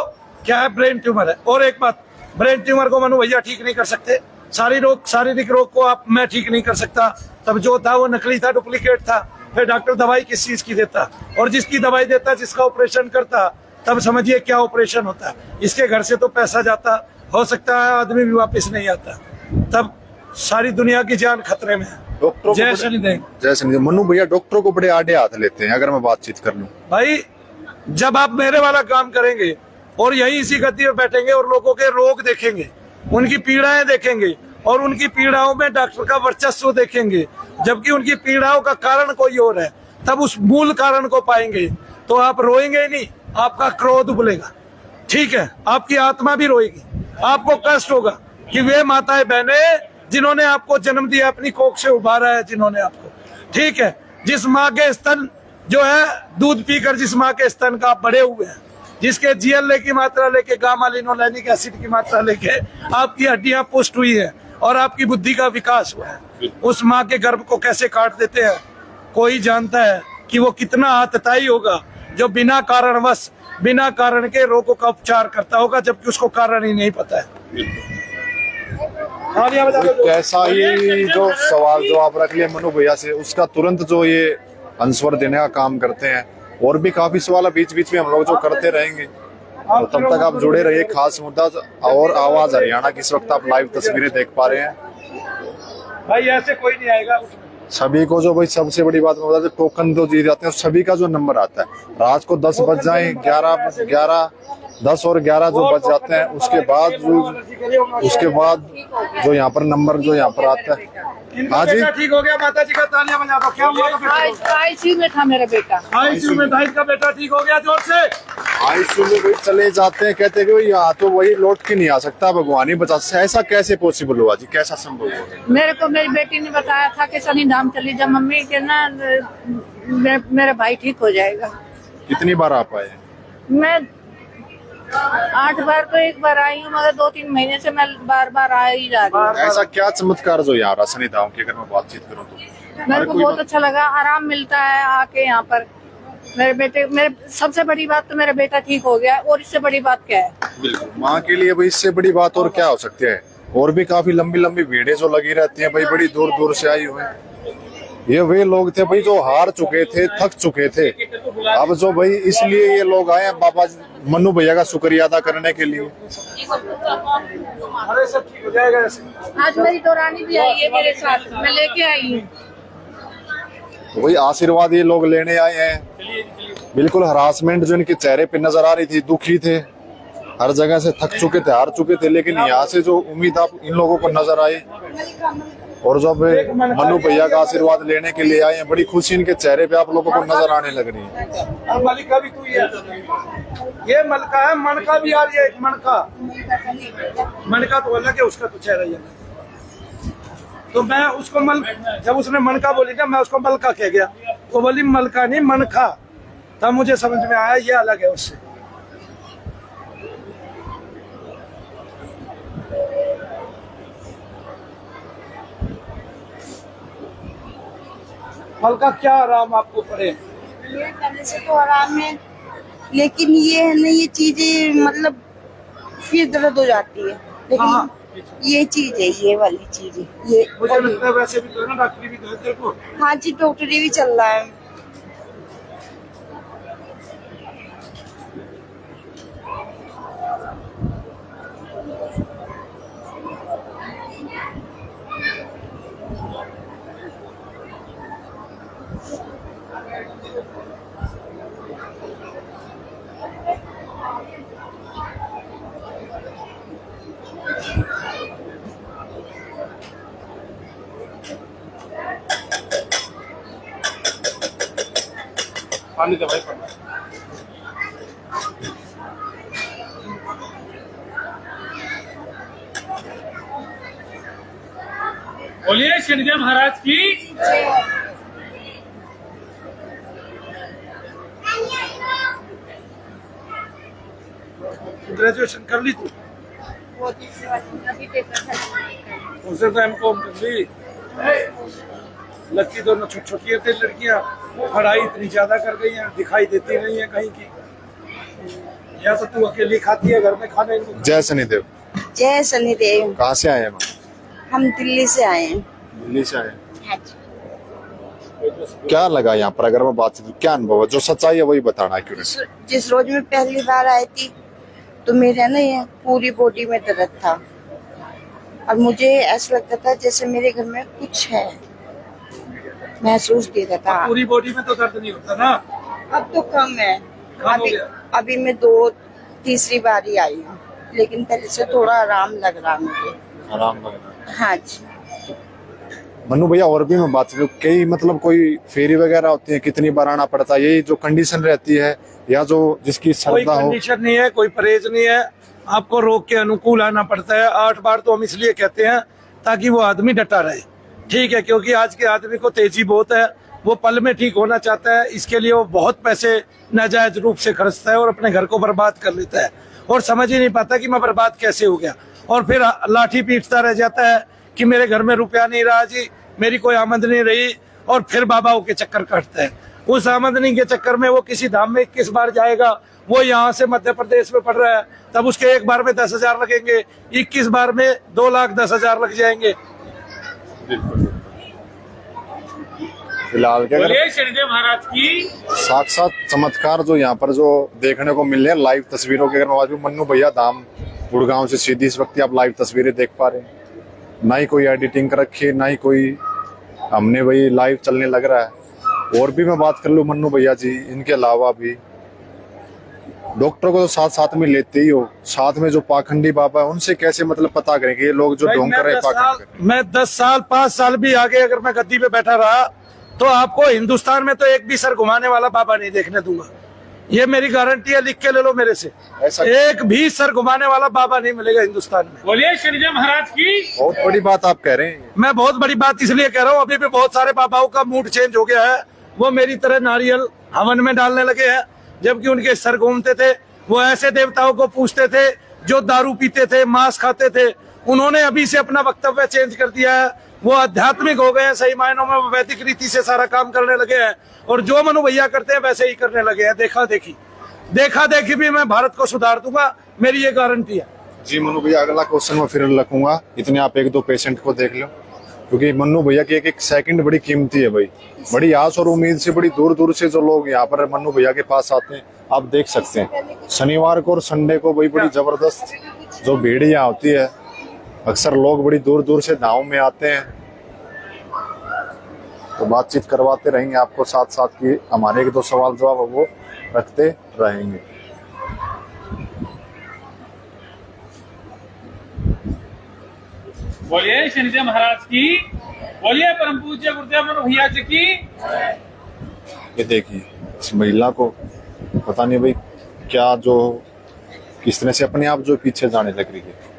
क्या है, ब्रेन ट्यूमर है। और एक बात, ब्रेन ट्यूमर को मनु भैया ठीक नहीं कर सकते। शारीरिक रोग को मैं ठीक नहीं कर सकता। तब जो था वो नकली था, डुप्लीकेट था। फिर डॉक्टर दवाई किस चीज की देता, और जिसकी दवाई देता, जिसका ऑपरेशन करता, तब समझिए क्या ऑपरेशन होता। इसके घर से तो पैसा जाता, हो सकता है आदमी भी वापस नहीं आता, तब सारी दुनिया की जान खतरे में है। डॉक्टरों जय शनिदेव। जय शनिदेव। मनु भैया डॉक्टरों को बड़े आड़े हाथ लेते हैं, अगर मैं बातचीत कर लूं। भाई जब आप मेरे वाला काम करेंगे और यही इसी गति में बैठेंगे और लोगों के रोग देखेंगे, उनकी पीड़ाएं देखेंगे, और उनकी पीड़ाओं में डॉक्टर का वर्चस्व देखेंगे, जबकि उनकी पीड़ाओं का कारण कोई और है, तब उस मूल कारण को पाएंगे तो आप रोएंगे नहीं, आपका क्रोध उबलेगा, ठीक है, आपकी आत्मा भी रोएगी, आपको कष्ट होगा कि वे माताएं बहनें जिन्होंने आपको जन्म दिया, अपनी कोख से उभारा है जिन्होंने आपको, ठीक है, जिस माँ के स्तन जो है दूध पीकर जिस माँ के स्तन का आप बड़े हुए हैं, जिसके GLA की मात्रा लेके, गामा लिनोलेनिक एसिड की मात्रा लेके आपकी हड्डियां पुष्ट हुई है और आपकी बुद्धि का विकास हुआ है, उस माँ के गर्भ को कैसे काट देते हैं, कोई जानता है कि वो कितना आतताई होगा जो बिना कारणवश, बिना कारण के रोगों का उपचार करता होगा, जबकि उसको कारण ही नहीं पता है। कैसा ही जो सवाल जो आप रख लिए मनु भैया से, उसका तुरंत जो ये आंसर देने का काम करते हैं। और भी काफी सवाल बीच बीच में हम लोग जो करते रहेंगे, तो तब तक आप जुड़े रहिए। खास मुद्दा और आवाज हरियाणा की इस वक्त आप लाइव तस्वीरें देख पा रहे हैं। भाई ऐसे कोई नहीं आएगा। सभी को जो भाई सबसे बड़ी बात बता दें, टोकन जो दिए जाते हैं सभी का जो नंबर आता है, रात को 10 बज जाए, 10 और 11 जो बज जाते हैं, उसके बाद जो यहाँ पर नंबर जो यहाँ पर आता है। हाँ जी, ठीक हो गया, माता जी का तालियां बजा दो। क्या हुआ आईसीयू में था मेरा बेटा, आईसीयू में था, इसका बेटा ठीक हो गया, जोर से। आईसीयू में भाई चले जाते हैं, कहते हैं कि यहाँ तो वही लौट के नहीं आ सकता, भगवान ही बचा सकता है। ऐसा कैसे पॉसिबल हुआ जी, कैसा संभव हुआ? मेरे को मेरी बेटी ने बताया था कि शनि धाम चली जा मम्मी के ना, मेरा भाई ठीक हो जाएगा। कितनी बार आप आए? मैं 8 बार तो एक बार आई हूँ, मगर 2-3 महीने से मैं बार बार आ ही जा रही हूँ। ऐसा क्या चमत्कार जो यहाँ शनि धाम की अगर मैं बातचीत करूँ तो? मेरे को बहुत अच्छा लगा, आराम मिलता है आके यहाँ पर। मेरे सबसे बड़ी बात तो मेरा बेटा ठीक हो गया, और इससे बड़ी बात क्या है? बिल्कुल, माँ के लिए भाई इससे बड़ी बात और क्या हो सकती है। और भी काफी लंबी लंबी भीड़ें जो लगी रहती हैं भाई, बड़ी दूर दूर से आई हुई। ये वे लोग थे भाई जो हार चुके थे, थक चुके थे। अब जो भाई इसलिए ये लोग आए हैं बाबा मनु भैया का शुक्रिया अदा करने के लिए। अरे सब ठीक हो जाएगा। आज मेरी दौरानी भी आई है मेरे साथ, मैं लेके आई हूँ। तो वही आशीर्वाद ये लोग लेने आए हैं। बिल्कुल हरासमेंट जो इनके चेहरे पे नजर आ रही थी, दुखी थे, हर जगह से थक चुके थे, हार चुके थे, लेकिन यहाँ से जो उम्मीद आप इन लोगों को नजर आई, और जब मनु भैया का आशीर्वाद लेने के लिए आए हैं, बड़ी खुशी इनके चेहरे पे आप लोगों को नजर आने लग रही है। और मलिका भी तू ये मलका है, मनका भी आ रही है, एक मनका तो अलग है, उसका तो चेहरा ही अलग। तो मैं उसको जब उसने मनका बोली ना, मैं उसको मलका कह गया, तो बोली मलका नहीं मनका, तब मुझे समझ में आया ये अलग है उससे। मलका क्या आराम आपको पड़े? ये करने से तो आराम है, लेकिन ये है ना, ये चीजें मतलब फिर दर्द हो जाती है। लेकिन ये चीज है, ये वाली चीज है, ये मुझे लगता है वैसे भी तो है ना, डॉक्टरी भी तो है तेरे को। हाँ जी, डॉक्टरी भी चल रहा है। पानी दे भाई, पानी। बोलिए शनिदेव महाराज की। ग्रेजुएशन कर ली तू? उसे तो M.Com कर ली। लगती दोनों छोटी छोटी थे लड़कियां, पढ़ाई इतनी ज्यादा कर गई हैं, दिखाई देती नहीं है कहीं की। या तो तू अकेली खाती है घर में खाने को। जय शनिदेव। जय शनिदेव। कहाँ से आए हैं? हम दिल्ली से आए हैं। दिल्ली से आए। हाँ जी। क्या लगा यहाँ पर, अगर मैं बातचीत क्या अनुभव है, जो सच्चाई है वही बताना है। क्यों जिस रोज मैं पहली बार आई थी तो मेरे ना ये पूरी बॉडी में दर्द था और मुझे ऐसा लगता था जैसे मेरे घर में कुछ है, महसूस देता था। पूरी बॉडी में तो दर्द नहीं होता ना। अब तो कम है। कम हो गया। अभी मैं तीसरी बार ही आई हूँ, लेकिन पहले से थोड़ा आराम लग रहा मुझे। आराम लग रहा है। हाँ जी। मन्नू भैया और भी मैं बात करूँ, कई मतलब कोई फेरी वगैरह होती है, कितनी बार आना पड़ता है, यही जो कंडीशन रहती है या जो जिसकी कोई श्रद्धा हो? कंडीशन नहीं है, कोई परहेज नहीं है, आपको रोग के अनुकूल आना पड़ता है। 8 बार तो हम इसलिए कहते हैं ताकि वो आदमी डटा रहे, ठीक है, क्योंकि आज के आदमी को तेजी बहुत है, वो पल में ठीक होना चाहता है, इसके लिए वो बहुत पैसे नाजायज रूप से खर्चता है और अपने घर को बर्बाद कर लेता है और समझ ही नहीं पाता कि मैं बर्बाद कैसे हो गया, और फिर लाठी पीटता रह जाता है कि मेरे घर में रुपया नहीं रहा जी, मेरी कोई आमदनी रही, और फिर बाबाओं के चक्कर काटता है। उस आमदनी के चक्कर में वो किसी धाम में 21 बार जाएगा, वो यहाँ से मध्य प्रदेश में पढ़ रहा है, तब उसके एक बार में 10,000 लगेंगे, 21 बार में 2,10,000 लग जाएंगे। फिलहाल क्या बोलिए शनिदेव महाराज की। साक्षात चमत्कार जो यहाँ पर जो देखने को मिल रहे हैं लाइव तस्वीरों के, अगर मैं बात करूं, मन्नू भैया धाम गुड़गांव से सीधी इस वक्त आप लाइव तस्वीरें देख पा रहे हैं, ना ही कोई एडिटिंग कर रखी है, ना ही कोई हमने वही लाइव चलने लग रहा है। और भी मैं बात कर लूं मन्नू भैया जी, इनके अलावा भी डॉक्टर को तो साथ साथ में लेते ही हो, साथ में जो पाखंडी बाबा है उनसे कैसे मतलब पता करें कि ये लोग जो ढोंग कर रहे हैं पाखंड कर रहे हैं? मैं 10 साल 5 साल भी आगे अगर मैं गद्दी पे बैठा रहा तो आपको हिंदुस्तान में तो एक भी सर घुमाने वाला बाबा नहीं देखने दूंगा, ये मेरी गारंटी है, लिख के ले लो मेरे से। ऐसा एक भी सर घुमाने वाला बाबा नहीं मिलेगा हिंदुस्तान में। बोलिए शनिदेव महाराज की। बहुत बड़ी बात आप कह रहे हैं। मैं बहुत बड़ी बात इसलिए कह रहा हूँ, अभी भी बहुत सारे बाबाओं का मूड चेंज हो गया है, वो मेरी तरह नारियल हवन में डालने लगे हैं, जबकि उनके सर घूमते थे। वो ऐसे देवताओं को पूछते थे जो दारू पीते थे, मांस खाते थे, उन्होंने अभी से अपना वक्तव्य चेंज कर दिया है, वो आध्यात्मिक हो गए हैं, सही मायनों में वैदिक रीति से सारा काम करने लगे हैं, और जो मनु भैया करते हैं वैसे ही करने लगे हैं। देखा देखी भी मैं भारत को सुधार दूंगा, मेरी ये गारंटी है। जी मन्नू भैया, अगला क्वेश्चन मैं फिर रखूंगा, इतने आप 1-2 पेशेंट को देख लो, क्योंकि मन्नू भैया की एक सेकंड बड़ी कीमती है भाई। बड़ी आस और उम्मीद से बड़ी दूर दूर से जो लोग यहाँ पर मन्नू भैया के पास आते हैं, आप देख सकते हैं शनिवार को और संडे को भाई बड़ी जबरदस्त जो भीड़ यहाँ होती है। अक्सर लोग बड़ी दूर दूर से गाँव में आते हैं, तो बातचीत करवाते रहेंगे आपको, साथ साथ की हमारे 1-2 सवाल जवाब वो रखते रहेंगे। बोलिए शनिदेव महाराज की। बोलिए परम पूज्य गुरुदेव मनु भैया जी की। ये देखिए इस महिला को पता नहीं भाई क्या जो किस तरह से अपने आप जो पीछे जाने लग रही है,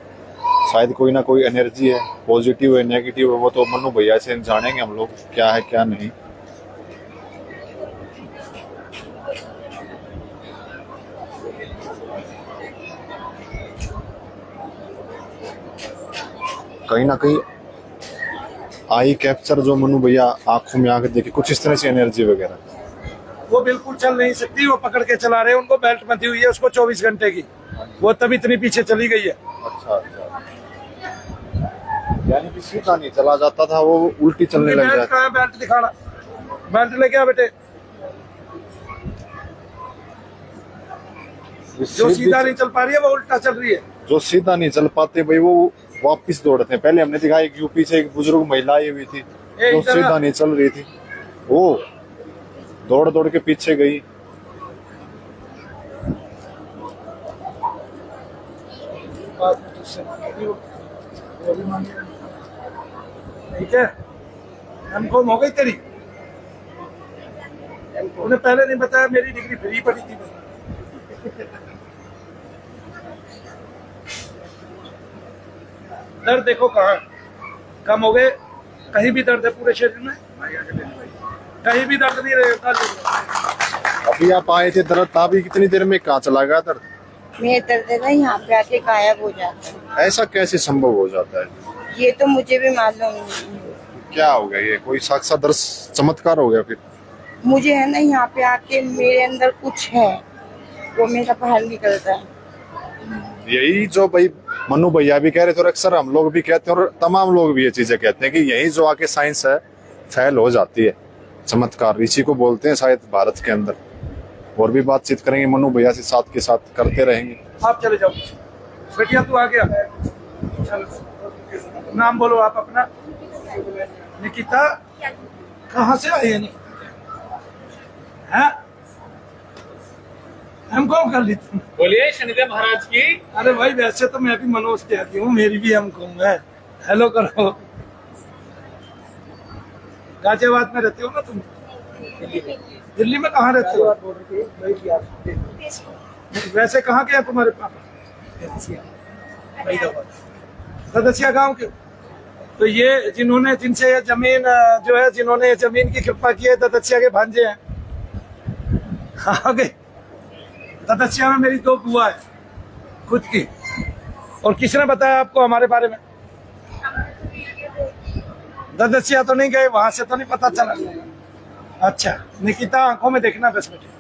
शायद कोई ना कोई एनर्जी है, पॉजिटिव है नेगेटिव है, वो तो मन्नू भैया से जानेंगे हम लोग क्या है क्या नहीं। कहीं ना कहीं आई कैप्चर जो मन्नू भैया आंखों में आकर देखे, कुछ इस तरह से एनर्जी वगैरह वो बिल्कुल चल नहीं सकती, वो पकड़ के चला रहे हैं, उनको बेल्ट बंधी हुई है उसको 24 घंटे की, वो तभी इतनी पीछे चली गई है। अच्छा अच्छा, यानी कि सीधा नहीं चला जाता था, वो उल्टी चलने लग बेल्ट जाता। कहाँ है? बेल्ट दिखाना, बेल्ट लेके आ बेटे। जो सीधा नहीं चल पा रही है वो उल्टा चल रही है। जो सीधा नहीं चल पाते भाई वो वापिस दौड़ते हैं। पहले हमने दिखाया एक यूपी से एक बुजुर्ग महिला आई हुई थी जो सीधा नहीं चल रही थी, वो दौड़ दौड़ के पीछे गई। ठीक है, कंफर्म हो गई तेरी? उन्हें पहले नहीं बताया, मेरी डिग्री फ्री पड़ी थी। दर्द देखो कहाँ कम हो गए, कहीं भी दर्द है पूरे शरीर में, कहीं भी दर्द नहीं रहेगा। अभी आप आए थे, दर्द था भी कितनी देर में कहाँ चला गया दर्द? मेरे दर्द है ना यहाँ पे आके गायब हो जाता है। ऐसा कैसे संभव हो जाता है? ये तो मुझे भी मालूम नहीं। क्या हो गया, ये कोई साक्षात दर्श चमत्कार हो गया? फिर मुझे है ना यहाँ पे आके मेरे अंदर कुछ है, वो मेरा बाहर निकलता है। यही जो भाई मन्नू भैया भी कह रहे थे और अक्सर हम लोग भी कहते हैं और तमाम लोग भी ये चीजें कहते हैं कि यही जो आके साइंस है फेल हो जाती है। चमत्कार इसी को बोलते हैं शायद भारत के अंदर। और भी बातचीत करेंगे मनु भैया से, साथ के साथ करते रहेंगे। आप चले जाओ बेटिया, तू आ गया। चलो नाम बोलो आप अपना। निकिता कहाँ से आई है निकिता? हमको कर ली तुम। बोलिए शनिदेव महाराज की। अरे भाई वैसे तो मैं भी मनोज त्यागी हूँ, मेरी भी हमको है। हेलो करो। गाजियाबाद में रहते हो ना तुम? दिल्ली में कहाँ रहते हो? वैसे कहाँ के हैं तुम्हारे पापा? सदस्या गांव के। तो ये जिन्होंने जिनसे ये जमीन जो है, जिन्होंने ये जमीन की कृपा की है, ददस्या के भांजे हैं। आगे ददस्या में मेरी 2 बुआ है खुद की। और किसने बताया आपको हमारे बारे में? ददस्या तो नहीं गए, वहां से तो नहीं पता चला। अच्छा निकिता आंखों में देखना 10 मिनट।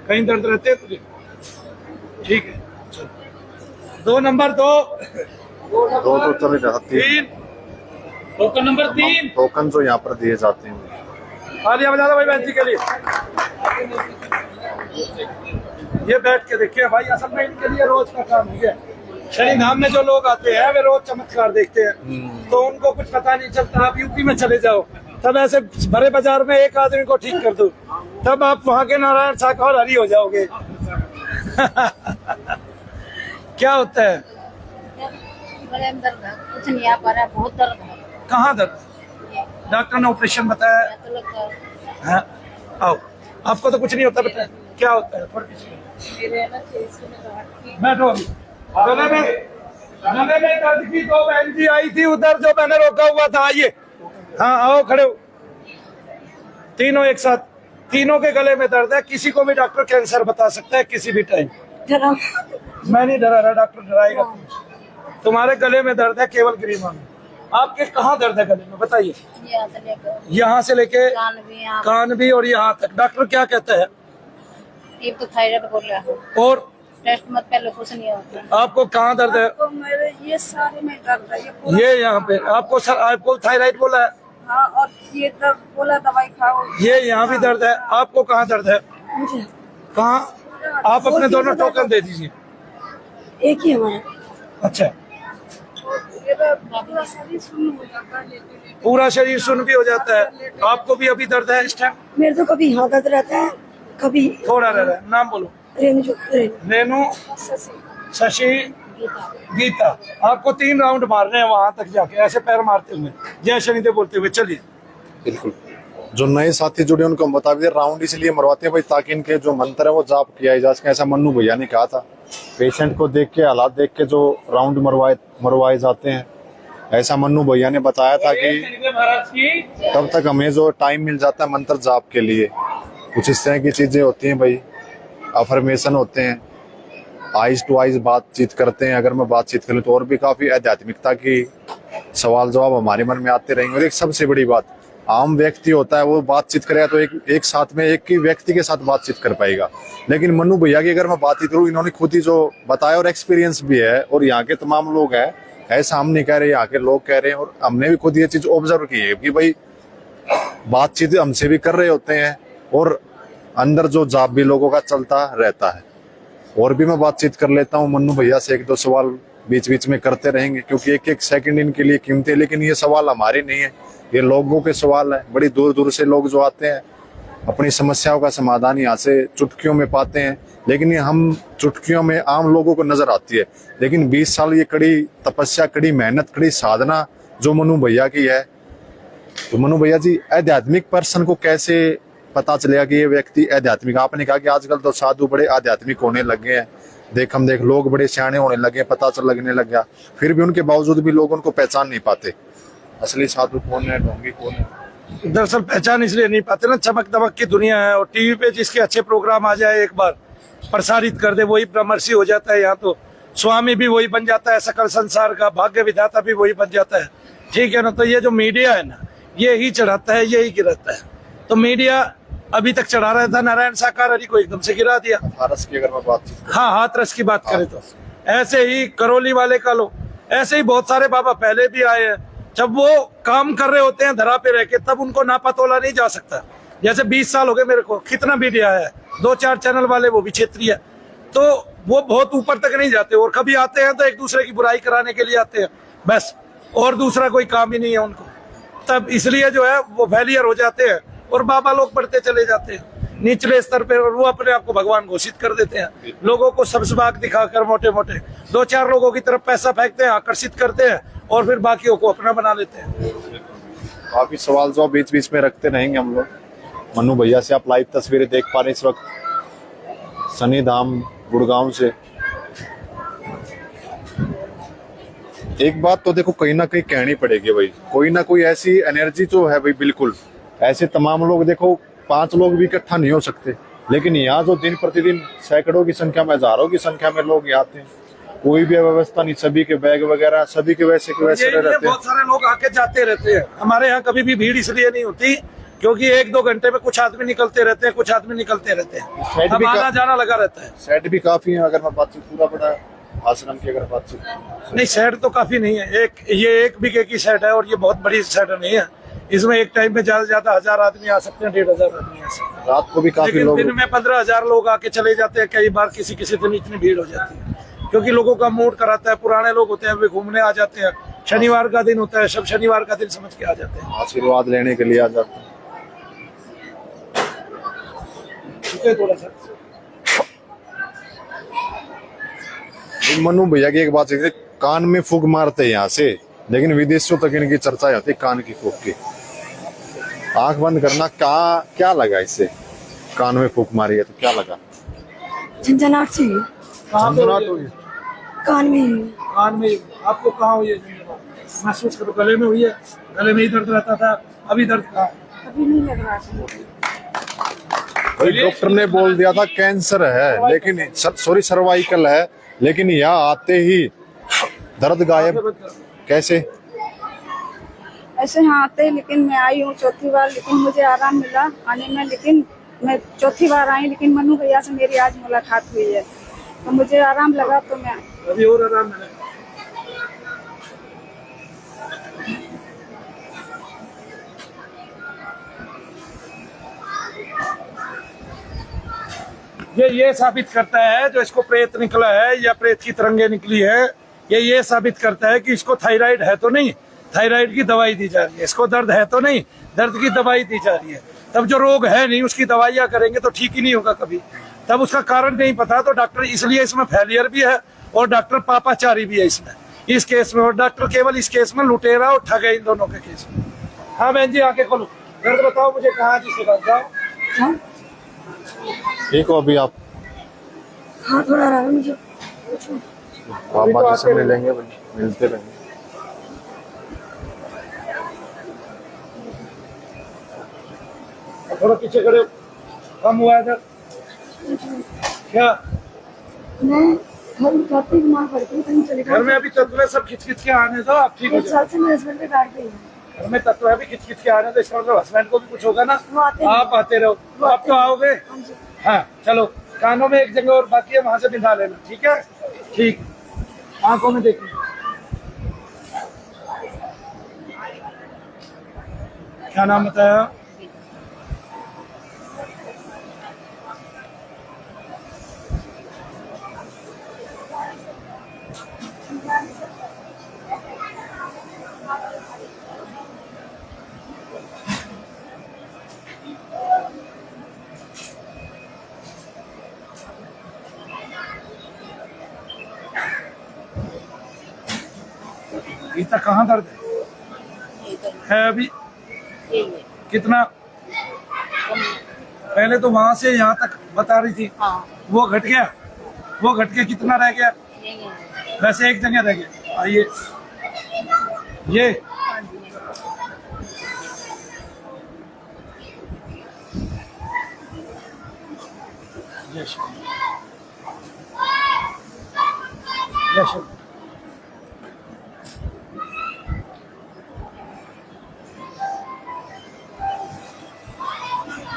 कहीं दर्द रहते हैं तुझे? ठीक है चलो। 2 नंबर 2 दो तो चले जाते हैं। 3 टोकन नंबर 3। टोकन जो यहाँ पर दिए जाते हैं। तालियां बजा दो भाई बहन जी के लिए। ये बैठ के देखिए भाई, असल में इनके लिए रोज का काम है। शनि धाम में जो लोग आते हैं वे रोज चमत्कार देखते हैं, तो उनको कुछ पता नहीं चलता। आप यूपी में चले जाओ, तब ऐसे बड़े बाजार में एक आदमी को ठीक कर दो, तब आप वहां के नारायण शाखा और हरि हो जाओगे। क्या होता है? बड़े अंदर कुछ नहीं आ पा रहा, बहुत दर्द है। कहाँ दर्द? डॉक्टर ने ऑपरेशन बताया? तो लगता है हाँ आओ, आपको तो कुछ नहीं होता, बताया क्या होता है? थोड़ा पीछे मेरे ना चेस्ट में गांठ की। बैठो अभी। गले में दर्द की 2 बहन जी आई थी उधर, जो मैंने रोका हुआ था। आइए, हाँ आओ, खड़े हो। तीनों एक साथ। तीनों के गले में दर्द है। किसी को भी डॉक्टर कैंसर बता सकता है किसी भी टाइम। मैं नहीं डरा रहा, डॉक्टर डराएगा। तुम्हारे गले में दर्द है केवल ग्रीवा में। आपके कहाँ दर्द है गले में बताइए? यहाँ से लेके कान भी और यहाँ तक। डॉक्टर क्या कहता है? ये तो थायराइड बोल रहा है। और टेस्ट मत पहले कुछ नहीं होता। आपको कहाँ दर्द है? तो मेरे ये सारे में दर्द है, ये यहाँ पे। आपको सर आपको थायराइड बोला है? हाँ, और ये दर्द बोला दवाई खाओ। ये यहाँ भी दर्द है। आपको कहाँ दर्द है? मुझे कहाँ? आप अपने दोनों टोकन दे दीजिए। एक ही हमारा। अच्छा, पूरा शरीर सुन्न हो जाता है लेटे लेटे। पूरा शरीर सुन्न भी हो जाता है। आपको भी अभी दर्द है इस टाइम? मेरे तो कभी यहाँ दर्द रहता है, कभी थोड़ा रह रहा है। नाम बोलो। रेनू, शशि, गीता। आपको 3 राउंड मारने हैं वहां तक जाके, ऐसे पैर मारते हुए, जय शनिदेव बोलते हुए। चलिए। बिल्कुल। जो नए साथी जुड़े उनको हम बता दें, राउंड इसलिए मरवाते हैं भाई ताकि इनके जो मंत्र है वो जाप किया जा सके। ऐसा मन्नू भैया ने कहा था। पेशेंट को देख के, हालात देख के जो राउंड मरवाए जाते हैं, ऐसा मन्नू भैया ने बताया था कि शनिदेव महाराज की। तब तक हमें जो टाइम मिल जाता है मंत्र जाप के लिए। कुछ इस तरह की चीजें होती हैं भाई, अफर्मेशन होते हैं, आइज टू आइज बातचीत करते हैं। अगर मैं बातचीत करूँ तो और भी काफी आध्यात्मिकता की सवाल जवाब हमारे मन में आते रहेंगे। और एक सबसे बड़ी बात, आम व्यक्ति होता है वो बातचीत करेगा तो एक साथ में एक ही व्यक्ति के साथ बातचीत कर पाएगा। लेकिन मन्नू भैया की अगर मैं बातचीत करूँ, इन्होंने खुद ही जो बताया और एक्सपीरियंस भी है, और यहाँ के तमाम लोग हैं, ऐसा हम नहीं कह रहे, यहाँ के लोग कह रहे हैं, और हमने भी खुद ये चीज ऑब्जर्व की है कि भाई बातचीत हमसे भी कर रहे होते हैं और अंदर जो जाप भी लोगों का चलता रहता है। और भी मैं बातचीत कर लेता हूँ मन्नू भैया से, 1-2 सवाल बीच बीच में करते रहेंगे क्योंकि एक सेकंड इनके लिए कीमती है। लेकिन ये सवाल हमारे नहीं है, ये लोगों के सवाल है। बड़ी दूर दूर से लोग जो आते हैं अपनी समस्याओं का समाधान यहाँ से चुटकियों में पाते हैं। लेकिन ये हम चुटकियों में आम लोगों को नजर आती है, लेकिन 20 साल ये कड़ी तपस्या, कड़ी मेहनत, कड़ी साधना जो मन्नू भैया की है। तो मन्नू भैया जी, आध्यात्मिक पर्सन को कैसे पता चलेगा कि ये व्यक्ति आध्यात्मिक? आपने कहा कि आजकल तो साधु बड़े आध्यात्मिक होने लगे हैं, देख लोग बड़े सियाने होने लगे, पता चल लगने लग गया। फिर भी उनके बावजूद भी लोग उनको पहचान नहीं पाते, असली साधु कौन है, ढोंगी कौन है। दरअसल पहचान इसलिए नहीं पाते ना, चमक दमक की दुनिया है, और टीवी पे जिसके अच्छे प्रोग्राम आ जाए, एक बार प्रसारित कर दे, वही ब्रह्मर्षि हो जाता है। यहाँ तो स्वामी भी वही बन जाता है सकल संसार का, भाग्य विधाता भी वही बन जाता है, ठीक है ना। तो ये जो मीडिया है ना, ये ही चढ़ाता है, यही गिराता है। तो मीडिया अभी तक चढ़ा रहा था नारायण साकार हरि को, एकदम से गिरा दिया। हाथरस की अगर मैं बातचीत करूं, हाँ, हाथरस की बात करें तो ऐसे ही करौली वाले का लो, ऐसे ही बहुत सारे बाबा पहले भी आए हैं। जब वो काम कर रहे होते हैं धरा पे रह के, तब उनको नापा तोला नहीं जा सकता। जैसे 20 साल हो गए मेरे को, कितना मीडिया है, 2-4 चैनल वाले, वो भी क्षेत्रीय, तो वो बहुत ऊपर तक नहीं जाते। और कभी आते हैं तो एक दूसरे की बुराई कराने के लिए आते हैं बस, और दूसरा कोई काम ही नहीं है उनको। तब इसलिए जो है वो फेलियर हो जाते हैं और बाबा लोग बढ़ते चले जाते हैं निचले स्तर पे, और वो अपने आप को भगवान घोषित कर देते हैं। लोगों को सब्सबाग दिखाकर मोटे मोटे 2-4 लोगों की तरफ पैसा फेंकते हैं, आकर्षित करते हैं, और फिर बाकियों को अपना बना लेते हैं। काफी सवाल जो बीच बीच में रखते रहेंगे हम लोग। मनु भैया से आप लाइव तस्वीरें देख पा रहे हैं इस वक्त सनी धाम गुड़गांव से। एक बात तो देखो, कहीं ना कहीं कहनी पड़ेगी भाई, कोई ना कोई ऐसी एनर्जी जो है भाई, बिल्कुल ऐसे तमाम लोग देखो, 5 लोग भी इकट्ठा नहीं हो सकते, लेकिन यहाँ जो दिन प्रतिदिन सैकड़ों की संख्या में, हजारों की संख्या में लोग यहाँ आते हैं, कोई भी व्यवस्था नहीं, सभी के बैग वगैरह सभी के वैसे के वैसे रहते हैं। बहुत सारे लोग आके जाते रहते हैं। हमारे यहाँ कभी भी भीड़ इसलिए नहीं होती क्योंकि 1-2 घंटे में कुछ आदमी निकलते रहते हैं, कुछ आदमी निकलते रहते हैं, सेट भी आना जाना लगा रहता है। सेट भी काफी है, अगर मैं बातचीत पूरा बड़ा आश्रम की अगर बातचीत नहीं, सेट तो काफी नहीं है। ये 1 बीघे की सेट है, और ये बहुत बड़ी सेट नहीं है। इसमें एक टाइम में ज्यादा से ज्यादा 1000 आदमी आ सकते हैं, 1500 आदमी आ सकते हैं। रात को भी काफी लेकिन लोग, दिन में 15,000 लोग आके चले जाते हैं। कई बार किसी दिन इतनी भीड़ हो जाती है क्योंकि लोगों का मूड कराता है। पुराने लोग होते हैं, वे घूमने आ जाते हैं, शनिवार का दिन होता है, सब शनिवार का दिन समझ के आ जाते हैं, आशीर्वाद लेने के लिए आ जाते हैं। थोड़ा सा। मनु भैया की एक बात है, कान में फूक मारते हैं यहाँ से, लेकिन विदेशों तक इनकी चर्चा होती है कान की फूक की। आंख बंद करना, क्या लगा इससे? कान में फूक मारी है तो क्या लगा? झंझनाहट से झंझनाहट हुई? कान में। कान में आपको कहाँ हुई है? महसूस करो, गले में हुई है? गले में ही दर्द रहता था, अभी दर्द कहाँ? अभी नहीं लग रहा था। डॉक्टर ने बोल दिया था कैंसर है, लेकिन सॉरी सर्वाइकल है, लेकिन यहाँ आते ही दर्द गायब। कैसे? ऐसे यहाँ आते, लेकिन मैं आई हूँ 4थी बार, लेकिन मुझे आराम मिला आने में। लेकिन मैं 4थी बार आई, लेकिन मनु भैया से मेरी आज मुलाकात हुई है तो मुझे आराम लगा, तो मैं अभी और आराम मिला। ये साबित करता है, जो इसको प्रेत निकला है या प्रेत की तरंगे निकली है, ये साबित करता है कि इसको थायराइड है तो नहीं, थायराइड की दवाई दी जा रही है। इसको दर्द है तो नहीं, दर्द की दवाई दी जा रही है। तब जो रोग है नहीं, उसकी दवाइयाँ करेंगे तो ठीक ही नहीं होगा कभी। तब उसका कारण नहीं पता, तो डॉक्टर इसलिए इसमें फेलियर भी है, और डॉक्टर पापाचारी भी है इसमें, इस केस में। और डॉक्टर केवल इस केस में लुटेरा और ठग है, इन दोनों के केस में। हाँ बहन जी, आके खोलो, दर्द बताओ मुझे कहाँ, जिसके पास जाओ। ठीक हो अभी आप? हाँ, थोड़ा आराम मुझे। आप बाकी से मिलेंगे, मिलते रहेंगे। थोड़ा पीछे खड़े हो, कम हुआ है दर्द क्या? मैं घर में खाती बीमार पड़ती हूँ, कहीं चले घर में अभी तत्व है, सब खिंच के आने दो, आप ठीक हो 1 साल से मेरे हस्बैंड पे काट गई है। घर में तत्व है, भी खिंच के आने दो। इसका मतलब हस्बैंड को भी कुछ होगा ना, वो आते हैं। आप आते रहो, आप तो आओगे। हाँ जी। हाँ चलो, कानों में एक जगह और बाकी है, वहां से बिंधा लेना, ठीक है? ठीक, आंखों में देखिए। क्या नाम बताया? गीता, कहाँ दर्द है अभी? कितना? पहले तो वहां से यहाँ तक बता रही थी, वो घट गया? वो घट के कितना रह गया? वैसे एक जगह रह गया। आइए, ये सेशन।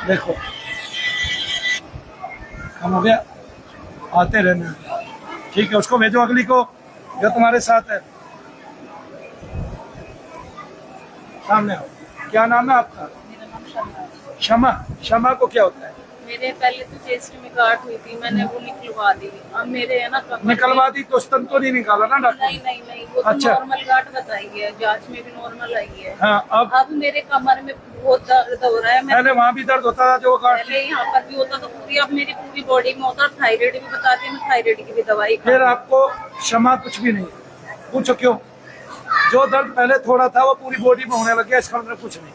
देखो हम हो गया, आते रहना, ठीक है। उसको भेजो अगली को जो तुम्हारे साथ है, सामने आओ। क्या नाम है आपका? क्षमा। क्षमा को क्या होता है? मेरे पहले तो चेस्ट में गांठ हुई थी, मैंने वो निकलवा दी। अब मेरे है ना निकलवा दी तो स्तन तो नहीं निकाला ना डॉक्टर? नहीं वो तो अच्छा। नॉर्मल गांठ बताई है, जांच में भी नॉर्मल आई है। हाँ, अब मेरे कमर में बहुत दर्द हो रहा है। पहले वहाँ भी दर्द होता था जो गांठ? पहले यहाँ पर भी होता तो पूरी, अब मेरी पूरी बॉडी में होता। थायराइड भी बताती है, मैं थायराइड की भी दवाई फिर आपको क्षमा कुछ भी नहीं? पूछो क्यों? जो दर्द पहले थोड़ा था वो पूरी बॉडी में होने लग गया, इसका मतलब कुछ नहीं।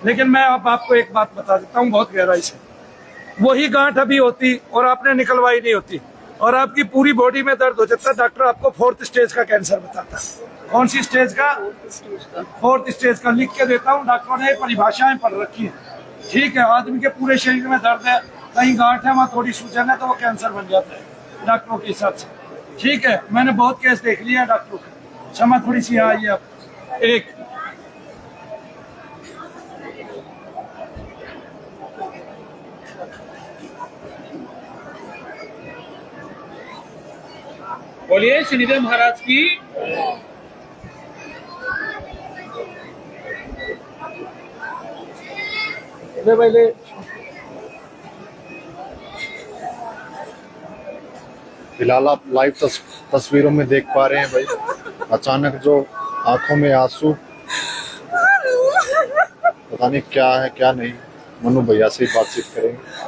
लेकिन मैं अब आपको एक बात बता देता हूँ बहुत गहराई से, वही गांठ अभी होती और आपने निकलवाई नहीं होती और आपकी पूरी बॉडी में दर्द हो जाता, डॉक्टर आपको 4th स्टेज का कैंसर बताता। कौन सी स्टेज का? 4th स्टेज का। लिख के देता हूँ, डॉक्टरों ने परिभाषाएं पढ़ रखी है, ठीक है। आदमी के पूरे शरीर में दर्द है, कहीं गांठ है, वहाँ थोड़ी सूजन है तो वो कैंसर बन जाता है डॉक्टरों के हिसाब से, ठीक है। मैंने बहुत केस देख लिया है डॉक्टरों का। क्षमा थोड़ी सी आई है अब। एक बोलिए शनिदेव महाराज की। पहले फिलहाल आप लाइव तस्वीरों में देख पा रहे हैं भाई, अचानक जो आंखों में आंसू, पता नहीं क्या है क्या नहीं। मनु भैया से ही बातचीत करेंगे।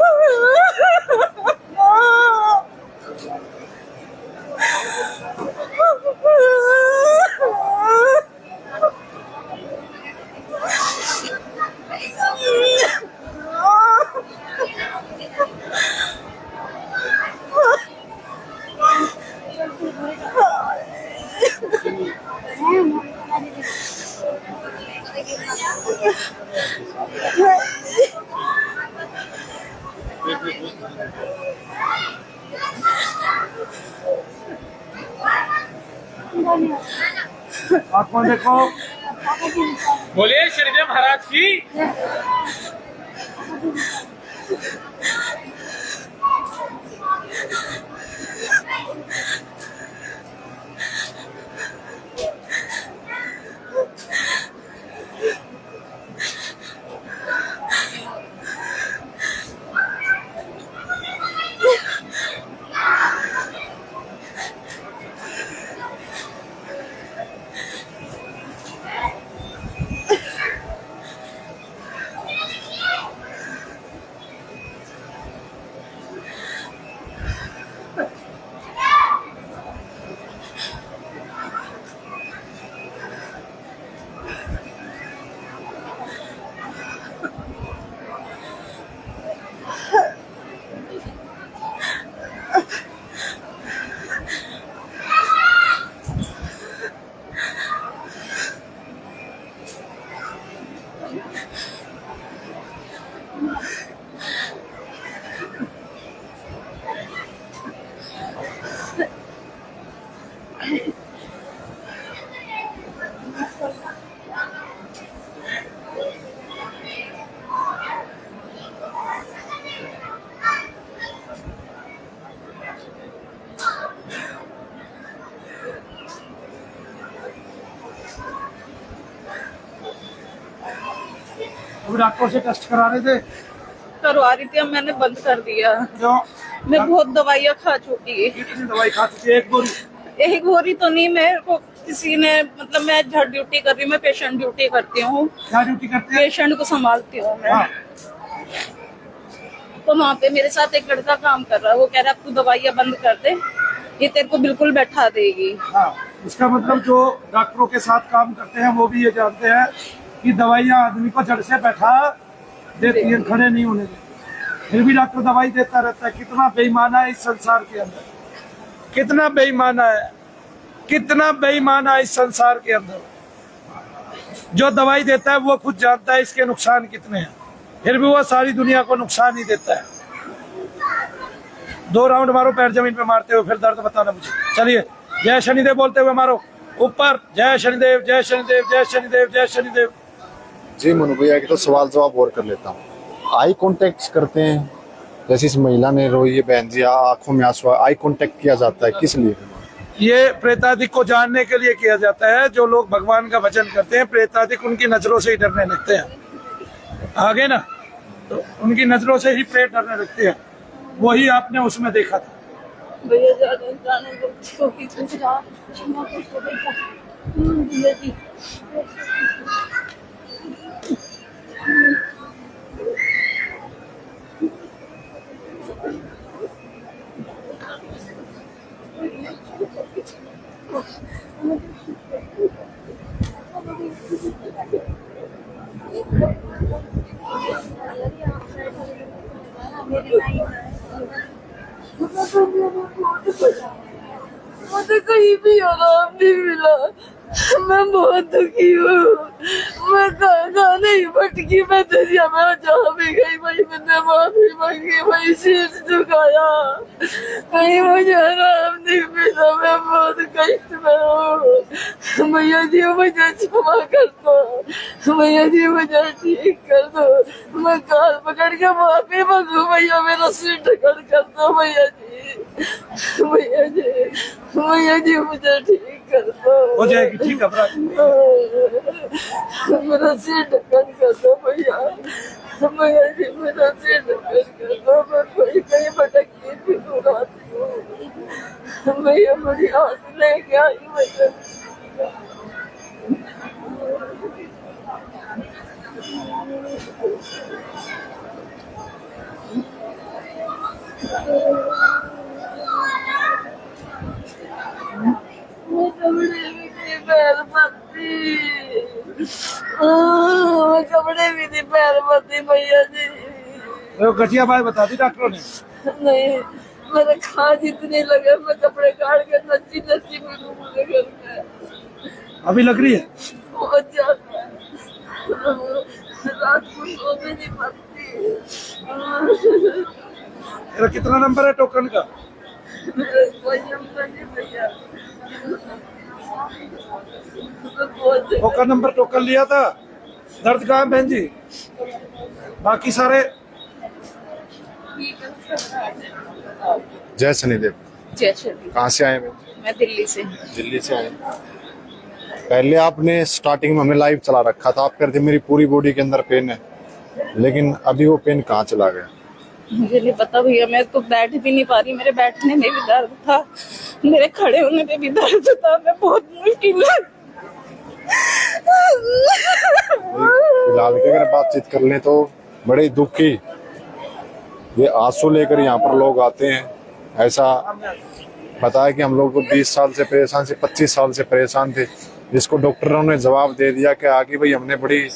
आंखों देखो। बोलिए शनिदेव महाराज की। डॉक्टर से टेस्ट करा रहे थे? करवा रही थी, अब मैंने बंद कर दिया। क्यों? मैं बहुत दवाइयाँ खा चुकी है। कितनी दवाई खाती थी? एक गोली? एक गोली तो नहीं, मेरे को किसी ने, मतलब मैं घर ड्यूटी कर रही हूँ, मैं पेशेंट ड्यूटी करती हूँ। क्या ड्यूटी करते हैं? पेशेंट को संभालती हूँ मैं। हाँ। तो वहाँ पे मेरे साथ एक लड़का काम कर रहा है, वो कह रहा है अब तू दवाइयाँ बंद कर दे, ये तेरे को बिल्कुल बैठा देगी। हाँ, इसका मतलब जो डॉक्टरों के साथ काम करते हैं वो भी ये जानते हैं कि दवाइयाँ आदमी को जड़ से बैठा देती है, खड़े नहीं होने देती। फिर भी डॉक्टर दवाई देता रहता है। कितना बेईमाना है इस संसार के अंदर, कितना बेईमाना है, कितना बेईमाना है इस संसार के अंदर। जो दवाई देता है वो खुद जानता है इसके नुकसान कितने हैं, फिर भी वो सारी दुनिया को नुकसान ही देता है। 2 राउंड मारो पैर जमीन पे मारते हो, फिर दर्द बताना मुझे। चलिए जय शनिदेव बोलते हुए मारो ऊपर। जय शनिदेव, जय शनिदेव, जय शनिदेव, जय शनिदेव। जी मनु भैया, तो सवाल जवाब और कर लेता हूँ। आई कांटेक्ट करते हैं, जैसे इस महिला ने रोई है बहन जी, आंखों में आंसू, आई कांटेक्ट किया जाता है किस लिए? ये प्रेतादिक को जानने के लिए किया जाता है। जो लोग भगवान का भजन करते हैं, प्रेतादिक उनकी नजरों से ही डरने लगते हैं। आगे ना, तो उनकी नजरों से ही प्रेत डरने लगते हैं। वही आपने उसमें देखा था। भैया जाने भैया जी। मुझे कहीं भी आराम नहीं मिला। मैं बहुत दुखी हूँ। मैं कहाँ नहीं भटकी, मैं दरिया में जहाँ भी गई वही मैंने माफी मांगी, वही शीश झुकाया, कहीं मुझे आराम नहीं मिला। मैं बहुत कष्ट में हूँ। भैया जी मुझे क्षमा कर दो, भैया जी मुझे ठीक कर दो। मैं काल पकड़ के माफी मांगू, भैया मेरा सिर ढकन कर दो। भैया जी, भैया जी, भैया जी मुझे ठीक कर दो। हो जाएगी ठीक है। मेरा सिर ढक्कन कर दो भैया, भैया जी मेरा सिर ढक्कन कर दो। मैं कोई कहीं भटकती भी रात हूँ भैया, बड़ी आस लेके आई भैया। कपड़े भी नहीं पैर पत्ती भैया जी। तो गठिया बात बता दी डॉक्टरों ने? नहीं, मेरे खाज इतनी लगे, मैं कपड़े काट के नच्ची नच्ची मिलूं मुझे घर में। अभी लग रही है बहुत ज्यादा, रात को सोने नहीं पाती। तेरा कितना नंबर है टोकन का? मेरा कोई नंबर नहीं भैया। टोकन नंबर टोकन लिया था। दर्द कहाँ है बहन जी? बाकी सारे जय शनिदेव। जय शनिदेव। कहाँ से आए? मैं दिल्ली से। दिल्ली से आए। पहले आपने स्टार्टिंग में हमें लाइव चला रखा था, आप कहते मेरी पूरी बॉडी के अंदर पेन है, लेकिन अभी वो पेन कहाँ चला गया? मुझे नहीं पता भैया, मैं तो बैठ भी नहीं पा रही। मेरे बैठने में भी दर्द था, मेरे खड़े होने में भी दर्द था। मैं बहुत मुश्किल फिलहाल की अगर बातचीत कर लें तो बड़े दुख की ये आंसू लेकर यहाँ पर लोग आते हैं। ऐसा बताया कि हम लोग को 20 साल से परेशान से 25 साल से परेशान थे, जिसको डॉक्टरों ने जवाब दे दिया कि आगे भाई हमने बड़ी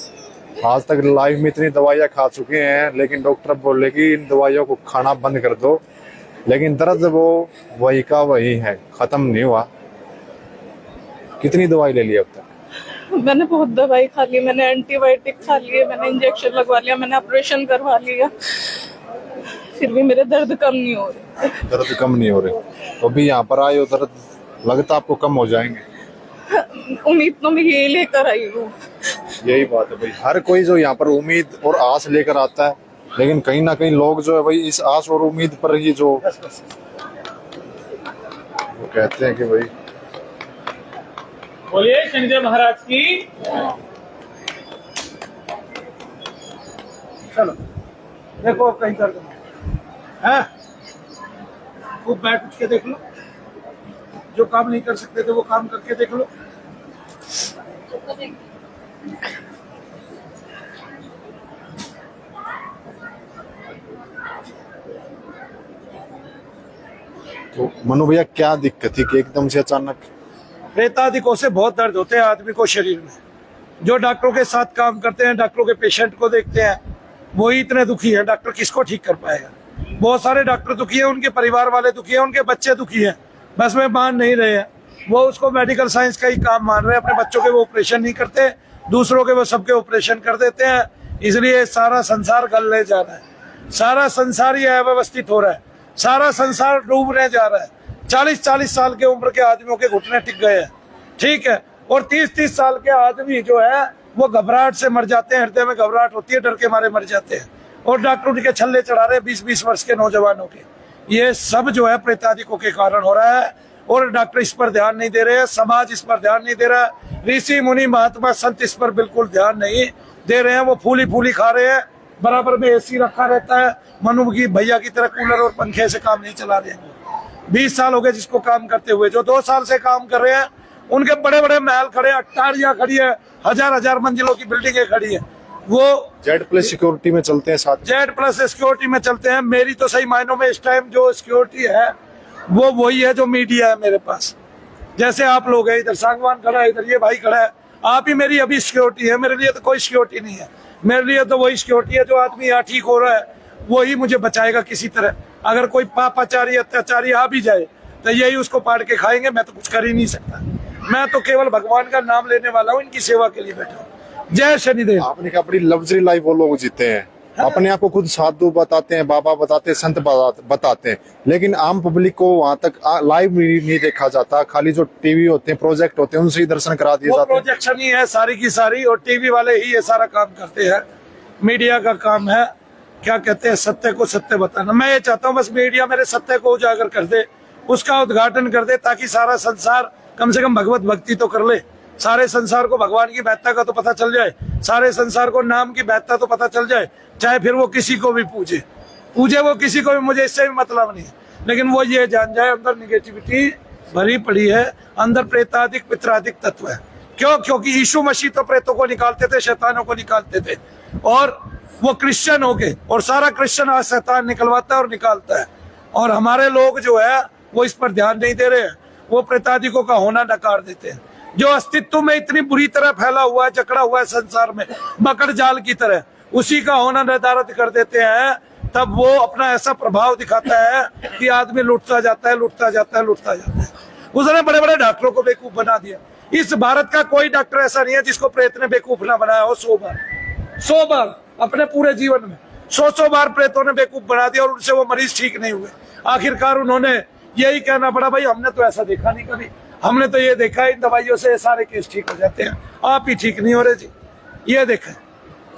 आज तक लाइफ में इतनी दवाइयाँ खा चुके हैं, लेकिन डॉक्टर बोले कि इन दवाइयों को खाना बंद कर दो, लेकिन दर्द वो वही का वही है, खत्म नहीं हुआ। कितनी दवाई ले ली अब तक? मैंने बहुत दवाई खा ली, मैंने एंटीबायोटिक खा लिए, मैंने इंजेक्शन लगवा लिया, मैंने ऑपरेशन करवा लिया, फिर भी मेरे दर्द कम नहीं हो रहे। दर्द कम नहीं हो रहे तो भी यहाँ पर आए हो, दर्द लगता आपको कम हो जाएंगे? उम्मीद तो मैं यही लेकर आई हूँ। यही बात है भाई, हर कोई जो यहाँ पर उम्मीद और आस लेकर आता है, लेकिन कहीं ना कहीं लोग जो है भाई इस आस और उम्मीद पर ही जो वो कहते हैं कि भाई बोलिए शनिदेव महाराज की। चलो देखो कहीं दर्द है, खूब बैठ उठ के देख लो। जो काम नहीं कर सकते थे वो काम करके देख लो। तो मनु भैया क्या दिक्कत थी कि एकदम से अचानक? प्रेतादिकों से बहुत दर्द होते हैं आदमी को शरीर में। जो डॉक्टरों के साथ काम करते हैं, डॉक्टरों के पेशेंट को देखते हैं, वही इतने दुखी है। डॉक्टर किसको ठीक कर पाएगा? बहुत सारे डॉक्टर दुखी है, उनके परिवार वाले दुखी है, उनके बच्चे दुखी है, बस में मान नहीं रहे हैं। वो उसको मेडिकल साइंस का ही काम मान रहे हैं। अपने बच्चों के वो ऑपरेशन नहीं करते, दूसरों के वो सबके ऑपरेशन कर देते हैं। इसलिए सारा संसार गलने जा रहा है, सारा संसार ये अव्यवस्थित हो रहा है, सारा संसार डूबने जा रहा है। 40-40 साल के उम्र के आदमियों के घुटने टिक गए हैं, ठीक है। और 30-30 साल के आदमी जो है वो घबराहट से मर जाते हैं, हृदय में घबराहट होती है, डर के मारे मर जाते हैं। और डॉक्टर उनके छल्ले चढ़ा रहे हैं 20-20 वर्ष के नौजवानों के। ये सब जो है प्रेतादिकों के कारण हो रहा है और डॉक्टर इस पर ध्यान नहीं दे रहे हैं, समाज इस पर ध्यान नहीं दे रहा है, ऋषि मुनि महात्मा संत इस पर बिल्कुल ध्यान नहीं दे रहे हैं। वो फूली खा रहे हैं, बराबर में एसी रखा रहता है, मनु की भैया की तरह कूलर और पंखे से काम नहीं चला रहे हैं। 20 साल हो गए जिसको काम करते हुए, जो 2 साल से काम कर रहे हैं उनके बड़े बड़े महल खड़े हैं, अट्टारियां खड़ी है, हजार मंजिलों की बिल्डिंगें खड़ी है। वो Z+ सिक्योरिटी में चलते हैं साथ। Z+ सिक्योरिटी में चलते हैं। मेरी तो सही मायनों में इस टाइम जो सिक्योरिटी है वो वही है जो मीडिया है मेरे पास। जैसे आप लोग हैं, इधर सांगवान खड़ा है, इधर ये भाई खड़ा है, आप ही मेरी अभी सिक्योरिटी है। मेरे लिए तो कोई सिक्योरिटी नहीं है, मेरे लिए तो वही सिक्योरिटी है जो आदमी यहाँ ठीक हो रहा है वही मुझे बचाएगा किसी तरह। अगर कोई पापाचारी अत्याचारी आ भी जाए तो यही उसको पाड़ के खाएंगे, मैं तो कुछ कर ही नहीं सकता। मैं तो केवल भगवान का नाम लेने वाला हूँ, इनकी सेवा के लिए बैठा हूँ। जय शनिदेव। आपने कहा बड़ी लग्जरी लाइफ वो लोग जीते हैं, अपने आप को खुद साधु बताते हैं, बाबा बताते हैं, संत बताते हैं, लेकिन आम पब्लिक को वहां तक लाइव नहीं देखा जाता। खाली जो टीवी होते हैं, प्रोजेक्ट होते हैं, उनसे ही दर्शन करा दिए जाते हैं। प्रोजेक्शन ही है सारी की सारी, और टीवी वाले ही ये सारा काम करते हैं। मीडिया का काम है क्या कहते हैं, सत्य को सत्य बताना। मैं ये चाहता हूँ बस मीडिया मेरे सत्य को उजागर कर दे, उसका उद्घाटन कर दे, ताकि सारा संसार कम से कम भगवत भक्ति तो कर ले। सारे संसार को भगवान की महत्ता का तो पता चल जाए, सारे संसार को नाम की महत्ता तो पता चल जाए। चाहे फिर वो किसी को भी पूजे वो किसी को भी, मुझे इससे भी मतलब नहीं है, लेकिन वो ये जान जाए अंदर निगेटिविटी भरी पड़ी है, अंदर प्रेतादिक पित्रादिक तत्व है। क्यों? क्योंकि यीशु मसीह तो प्रेतों को निकालते थे, शैतानों को निकालते थे, और वो क्रिश्चियन हो गए, और सारा क्रिश्चियन आज शैतान निकलवाता है और निकालता है। और हमारे लोग जो है वो इस पर ध्यान नहीं दे रहे हैं, वो प्रेतादिकों का होना नकार देते हैं। जो अस्तित्व में इतनी बुरी तरह फैला हुआ है, जकड़ा हुआ है संसार में मकड़ जाल की तरह, उसी का होना निर्धारित कर देते हैं। तब वो अपना ऐसा प्रभाव दिखाता है कि आदमी लुटता जाता है। उसने बड़े बड़े डॉक्टरों को बेवकूफ बना दिया। इस भारत का कोई डॉक्टर ऐसा नहीं है जिसको प्रेत ने बेवकूफ ना बनाया हो। 100 बार अपने पूरे जीवन में 100 बार प्रेतों ने बेवकूफ बना दिया, और उनसे वो मरीज ठीक नहीं हुए। आखिरकार उन्होंने यही कहना पड़ा, भाई हमने तो ऐसा देखा नहीं कभी, हमने तो ये देखा इन दवाइयों से सारे केस ठीक हो जाते हैं, आप ही ठीक नहीं हो रहे जी, ये देखा।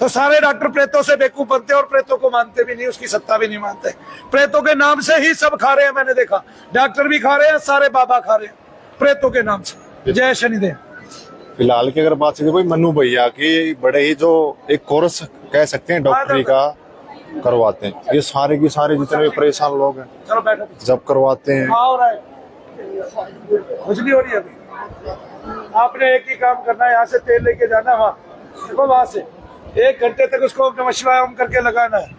तो सारे डॉक्टर प्रेतों से बेवकूफ बनते हैं और प्रेतों को मानते भी नहीं, उसकी सत्ता भी नहीं मानते। प्रेतों के नाम से ही सब खा रहे हैं, मैंने देखा, डॉक्टर भी खा रहे हैं, सारे बाबा खा रहे हैं प्रेतों के नाम से। जय शनिदेव। फिलहाल की अगर बात करें कोई मनु भैया की, बड़े ही जो एक कोर्स कह सकते हैं डॉक्टरी का करवाते हैं, ये सारे की सारे जितने भी परेशान लोग हैं चलो बैठो, जब करवाते हैं। खुजली हो रही है अभी। आपने एक ही काम करना है, यहाँ से तेल लेके जाना, वहाँ देखो, वहां से 1 घंटे तक उसको नमः शिवाय ओम करके लगाना है,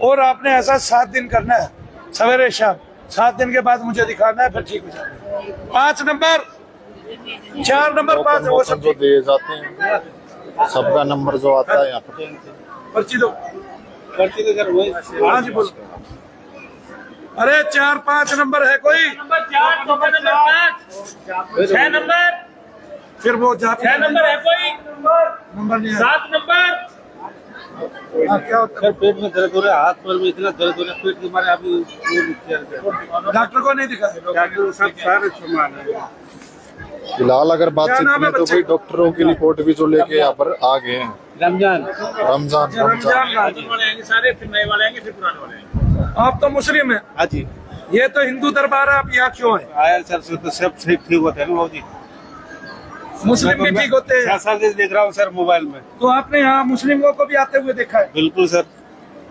और आपने ऐसा 7 दिन करना है, सवेरे शाम। 7 दिन के बाद मुझे दिखाना है, फिर ठीक हो जाएगा। 5 नंबर 4 नंबर 5 वो सब जो दिए जाते हैं, सबका नंबर जो आता है यहाँ पर, पर्ची दो, पर्ची दो सर। वही हाँ जी बोलो। अरे 4-5 नंबर है कोई? नंबर 4, नंबर 5, 6 नंबर, फिर वो 6 नंबर है कोई? नंबर नहीं है। 7 नंबर। क्या होता सर पेट में दर्द हो रहा है, हाथ पैर में इतना दर्द हो रहा है, पेट के मारे अभी है? डॉक्टर को नहीं दिखा? डॉक्टर सब सारे सामान है। फिलहाल अगर बातचीत नाम है करें तो भाई डॉक्टरों की रिपोर्ट भी जो लेके यहाँ पर आ गए हैं। रमजान रमजान वाले आएंगे सारे, फिर नए वाले आएंगे, फिर पुराने वाले आएंगे। आप तो मुस्लिम है, हाँ जी, ये तो हिंदू दरबार है, आप यहाँ क्यों है? आया सर से तो सब ठीक होता है ना भाजी। मुस्लिम भी ठीक होते हैं। 7 साल से देख रहा हूँ सर मोबाइल में। तो आपने यहाँ मुस्लिमों को भी आते हुए देखा है? बिल्कुल सर।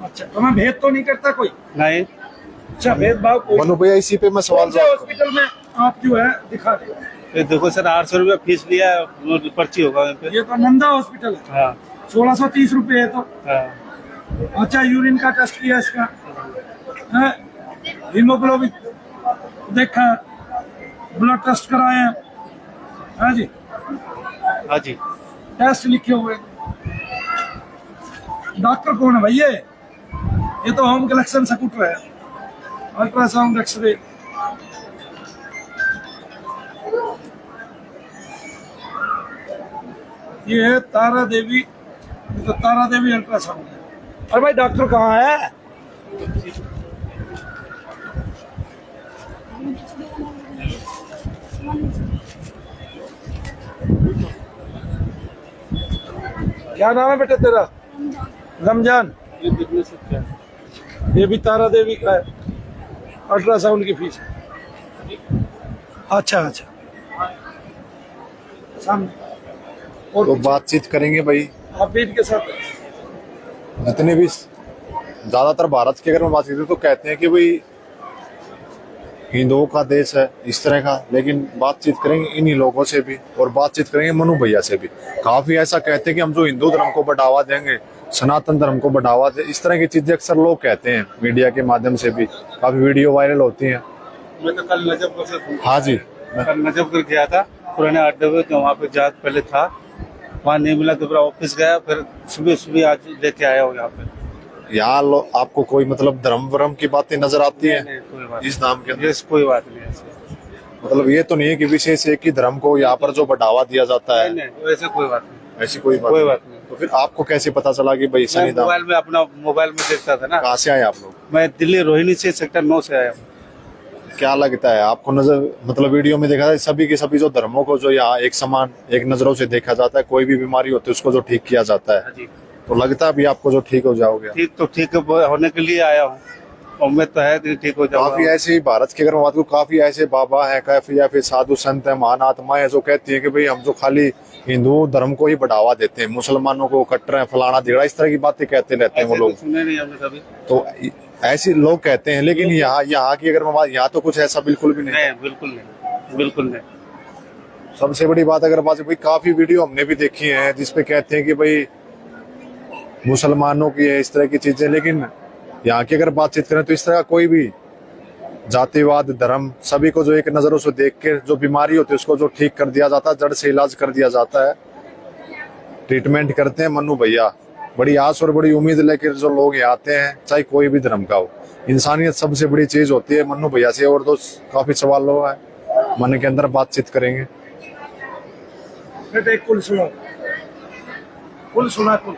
अच्छा, तो मैं भेद तो नहीं करता कोई? नहीं। अच्छा, भेदभाव कोई? मनु भैया इसी पे मैं सवाल हॉस्पिटल में आप जो है दिखा दे। ये देखो सर 800 रुपया फीस लिया, पर्ची होगा यहाँ पे। ये तो नंदा हॉस्पिटल है। हाँ 1630 रुपए है तो। हाँ। अच्छा, यूरिन का टेस्ट किया इसका, हीमोग्लोबिन देखा, ब्लड टेस्ट कराए हैं? हाँ जी, हाँ जी। टेस्ट लिखे हुए। डॉक्टर कौन है भाई? ये तो होम कलेक्शन स्कूटर है, अल्ट्रासाउंड एक्सरे। ये है तारा देवी, तो तारा देवी अल्ट्रासाउंड है। अरे भाई डॉक्टर कहाँ है? क्या नाम है बेटा तेरा? रमजान। ये बिजनेस क्या है? ये भी तारा देवी का है, अल्ट्रासाउंड की फीस। अच्छा अच्छा, सामने। और तो बातचीत करेंगे भाई। आप भी इनके साथ? जितने भी ज्यादातर भारत की अगर मैं बात करूँ तो कहते हैं कि भाई हिंदुओं का देश है इस तरह का, लेकिन बातचीत करेंगे इन्हीं लोगों से भी और बातचीत करेंगे मनु भैया से भी। काफी ऐसा कहते हैं कि हम जो हिंदू धर्म को बढ़ावा देंगे, सनातन धर्म को बढ़ावा दे, इस तरह की चीजें अक्सर लोग कहते हैं मीडिया के माध्यम से भी, काफी वीडियो वायरल होती हैं। मैं तो कल नजफगढ़ से, हाँ जी, कल नजफगढ़ गया था, पुराने अड्डे में, तो वहाँ पे जहाज पहले था, वहाँ नहीं मिला तो फिर ऑफिस गया, फिर सुबह सुबह आज लेके आया हूँ यहाँ पे। यहाँ आपको कोई मतलब धर्म वर्म की बातें नजर आती है नहीं, कोई बात इस नाम के अंदर? नहीं, कोई बात नहीं ऐसे। मतलब ये तो नहीं है कि विशेष एक ही धर्म को यहाँ पर जो बढ़ावा दिया जाता है, नहीं, वैसे कोई बात नहीं, ऐसी कोई बात कोई बात नहीं। तो फिर आपको कैसे पता चला कि भाई मैं सनी धाम? मोबाइल में अपना मोबाइल में देखता था ना। कहाँ से आए आप लोग? मैं दिल्ली रोहिणी से सेक्टर 9 से आया हूँ। क्या लगता है आपको नजर, मतलब वीडियो में देखा था सभी के सभी जो धर्मों को जो यहाँ एक समान एक नजरों से देखा जाता है, कोई भी बीमारी होती है उसको जो ठीक किया जाता है, हाँ जी, तो लगता है अभी आपको जो ठीक हो जाओगे? ठीक होने के लिए आया हूँ, उम्मीद तो है कि ठीक हो काफी जाऊंगा। ऐसे भारत की अगर मैं बात करूँ, काफी ऐसे बाबा हैं काफी या फिर साधु संत है, महान आत्मा है जो कहती है कि भाई हम जो खाली हिंदू धर्म को ही बढ़ावा देते हैं, मुसलमानों को कट रहे हैं, फलाना दिगड़ा, इस तरह की बातें कहते रहते हैं वो ऐसे तो लोग। सुने नहीं हमने कभी। तो ऐसे लोग कहते हैं, लेकिन यहाँ की अगर मैं बात, यहाँ तो कुछ ऐसा बिल्कुल भी नहीं। नहीं, बिल्कुल नहीं, बिल्कुल नहीं। सबसे बड़ी बात अगर बात भाई, काफी वीडियो हमने भी देखी है जिसपे कहते हैं कि भाई मुसलमानों की है इस तरह की चीजें, लेकिन यहाँ की अगर बातचीत करें तो इस तरह का कोई भी जातिवाद धर्म, सभी को जो एक नजरों से देख के जो बीमारी होती है उसको जो ठीक कर दिया जाता है, जड़ से इलाज कर दिया जाता है, ट्रीटमेंट करते हैं मनु भैया। बड़ी आस और बड़ी उम्मीद लेकर जो लोग यहाँ आते हैं, चाहे कोई भी धर्म का हो, इंसानियत सबसे बड़ी चीज होती है मनु भैया से। और तो काफी सवाल लोग हैं मन के अंदर, बातचीत करेंगे। बेटा एक कुल सुनो, कुल सुना, कुल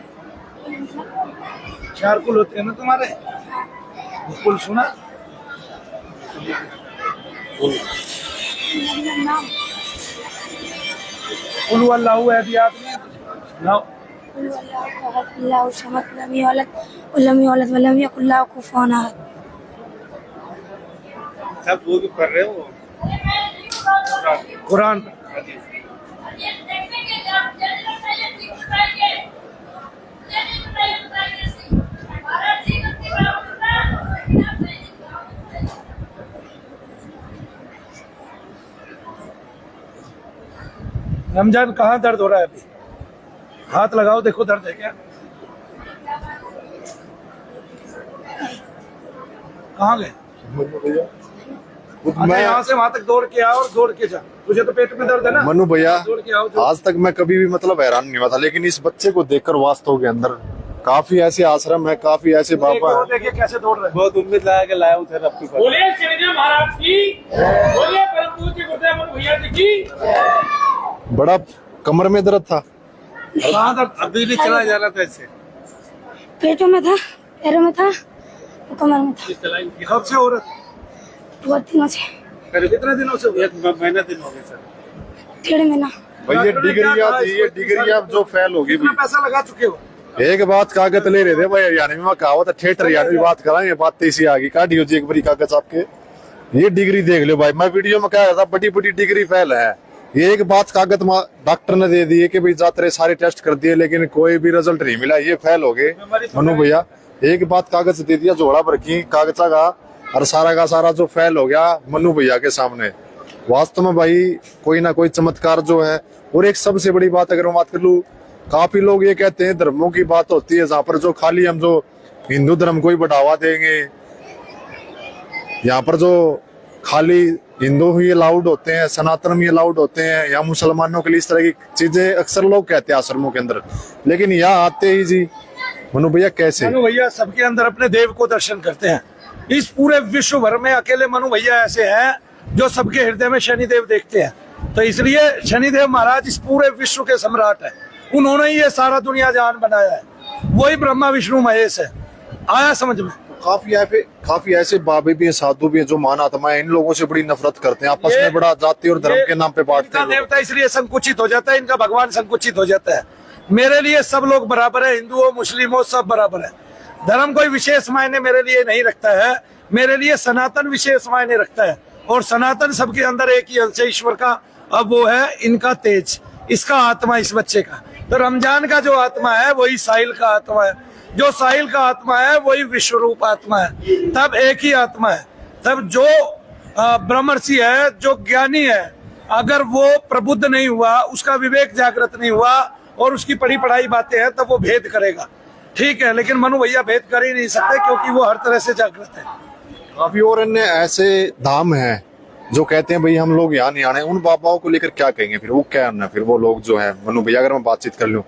4 कुल होते हैं ना तुम्हारे, कुल सुना? कुल वल्लाहु अहद याद नहीं है? सुनाओ। अल्लाहु समद लम यलद वलम यूलद वलम यकुल लहु कुफुवन अहद। सब वो भी पढ़ रहे हो कुरान। रमजान कहाँ दर्द हो रहा है अभी? हाथ लगाओ, देखो दर्द है क्या? कहाँ गए? अच्छा, यहाँ से वहां तक दौड़ के आओ और दौड़ के जा। तुझे तो पेट में दर्द है ना? मनु भैया, दौड़ के आओ। आज तक मैं कभी भी मतलब हैरान नहीं हुआ था, लेकिन इस बच्चे को देखकर वास्तव के अंदर काफी ऐसे आश्रम है, काफी ऐसे बाबा हैं। देखिए कैसे दौड़ रहे हैं। बहुत उम्मीद लगा के लाया हूँ सर आपके पास। बोलिए शनिदेव महाराज की, बोलिए परम पूज्य गुरुदेव मनु भैया जी की। बड़ा कमर में दर्द था, कहाँ दर्द? अभी भी चला जा रहा था ऐसे। पेटों में था, पैरों में था, कमर में था। कब से हो रहा था? 2 दिनों से। कितने दिनों से? 1 महीना दिन हो गए सर। 1.5 महीना। भाई ये डिग्री अब जो फेल होगी। कितना पैसा लगा चुके हो? एक बात कागज ले रहे थे भाई, हरियाणा में कहावत है, ठेठ हरियाणवी बात कराएंगे, बात इसी आ गई। काटियो जी एक बड़ी कागज आपके, ये डिग्री देख लो भाई। मैं वीडियो में कह रहा था बड़ी बड़ी डिग्री फेल है, ये एक बात कागज डॉक्टर ने दे दी है कि भाई जाते सारे टेस्ट कर दिए लेकिन कोई भी रिजल्ट नहीं मिला, ये फेल हो गए मनु भैया। एक बात कागज दे दिया जोड़ा भर की कागजा का, और सारा का सारा जो फेल हो गया मनु भैया के सामने। वास्तव में भाई कोई ना कोई चमत्कार जो है। और एक सबसे बड़ी बात अगर मैं बात कर लूँ, काफी लोग ये कहते हैं धर्मों की बात होती है जहाँ पर जो खाली हम जो हिंदू धर्म को ही बढ़ावा देंगे, यहाँ पर जो खाली हिंदू ही अलाउड होते हैं, सनातन ही अलाउड होते हैं, या मुसलमानों के लिए इस तरह की चीजें अक्सर लोग कहते हैं आश्रमों के अंदर। लेकिन यहाँ आते ही जी मनु भैया कैसे? मनु भैया सबके अंदर अपने देव को दर्शन करते हैं। इस पूरे विश्व भर में अकेले मनु भैया ऐसे हैं जो सबके हृदय में शनिदेव देखते हैं। तो इसलिए शनिदेव महाराज इस पूरे विश्व के सम्राट है। उन्होंने ही ये सारा दुनिया जहान बनाया है, वही ब्रह्मा विष्णु महेश है। आया समझ में? काफी ऐसे बाबे भी हैं, साधु भी हैं जो महान आत्मा है, इन लोगों से बड़ी नफरत करते हैं, आपस में बड़ा जाति और धर्म के नाम पे बांटते इनका हैं। देवता इसलिए संकुचित हो जाता है, इनका भगवान संकुचित हो जाता है। मेरे लिए सब लोग बराबर है, हिंदू हो मुस्लिम हो सब बराबर है। धर्म कोई विशेष मायने मेरे लिए नहीं रखता है, मेरे लिए सनातन विशेष मायने रखता है। और सनातन सबके अंदर एक ही अंश है ईश्वर का, अब वो है इनका तेज, इसका आत्मा, इस बच्चे का। तो रमजान का जो आत्मा है वही साहिल का आत्मा है, जो साहिल का आत्मा है वही विश्वरूप आत्मा है। तब एक ही आत्मा है। तब जो ब्रह्मर्षि है, जो ज्ञानी है, अगर वो प्रबुद्ध नहीं हुआ, उसका विवेक जागृत नहीं हुआ और उसकी पढ़ी पढ़ाई बातें हैं, तब वो भेद करेगा। ठीक है, लेकिन मनु भैया भेद कर ही नहीं सकते क्योंकि वो हर तरह से जागृत है। काफी और अन्य ऐसे धाम हैं जो कहते हैं भाई हम लोग यहाँ नहीं आने, उन बाबाओं को लेकर क्या कहेंगे फिर? वो क्या है फिर वो लोग जो है मनु भैया, अगर मैं बातचीत कर लूं,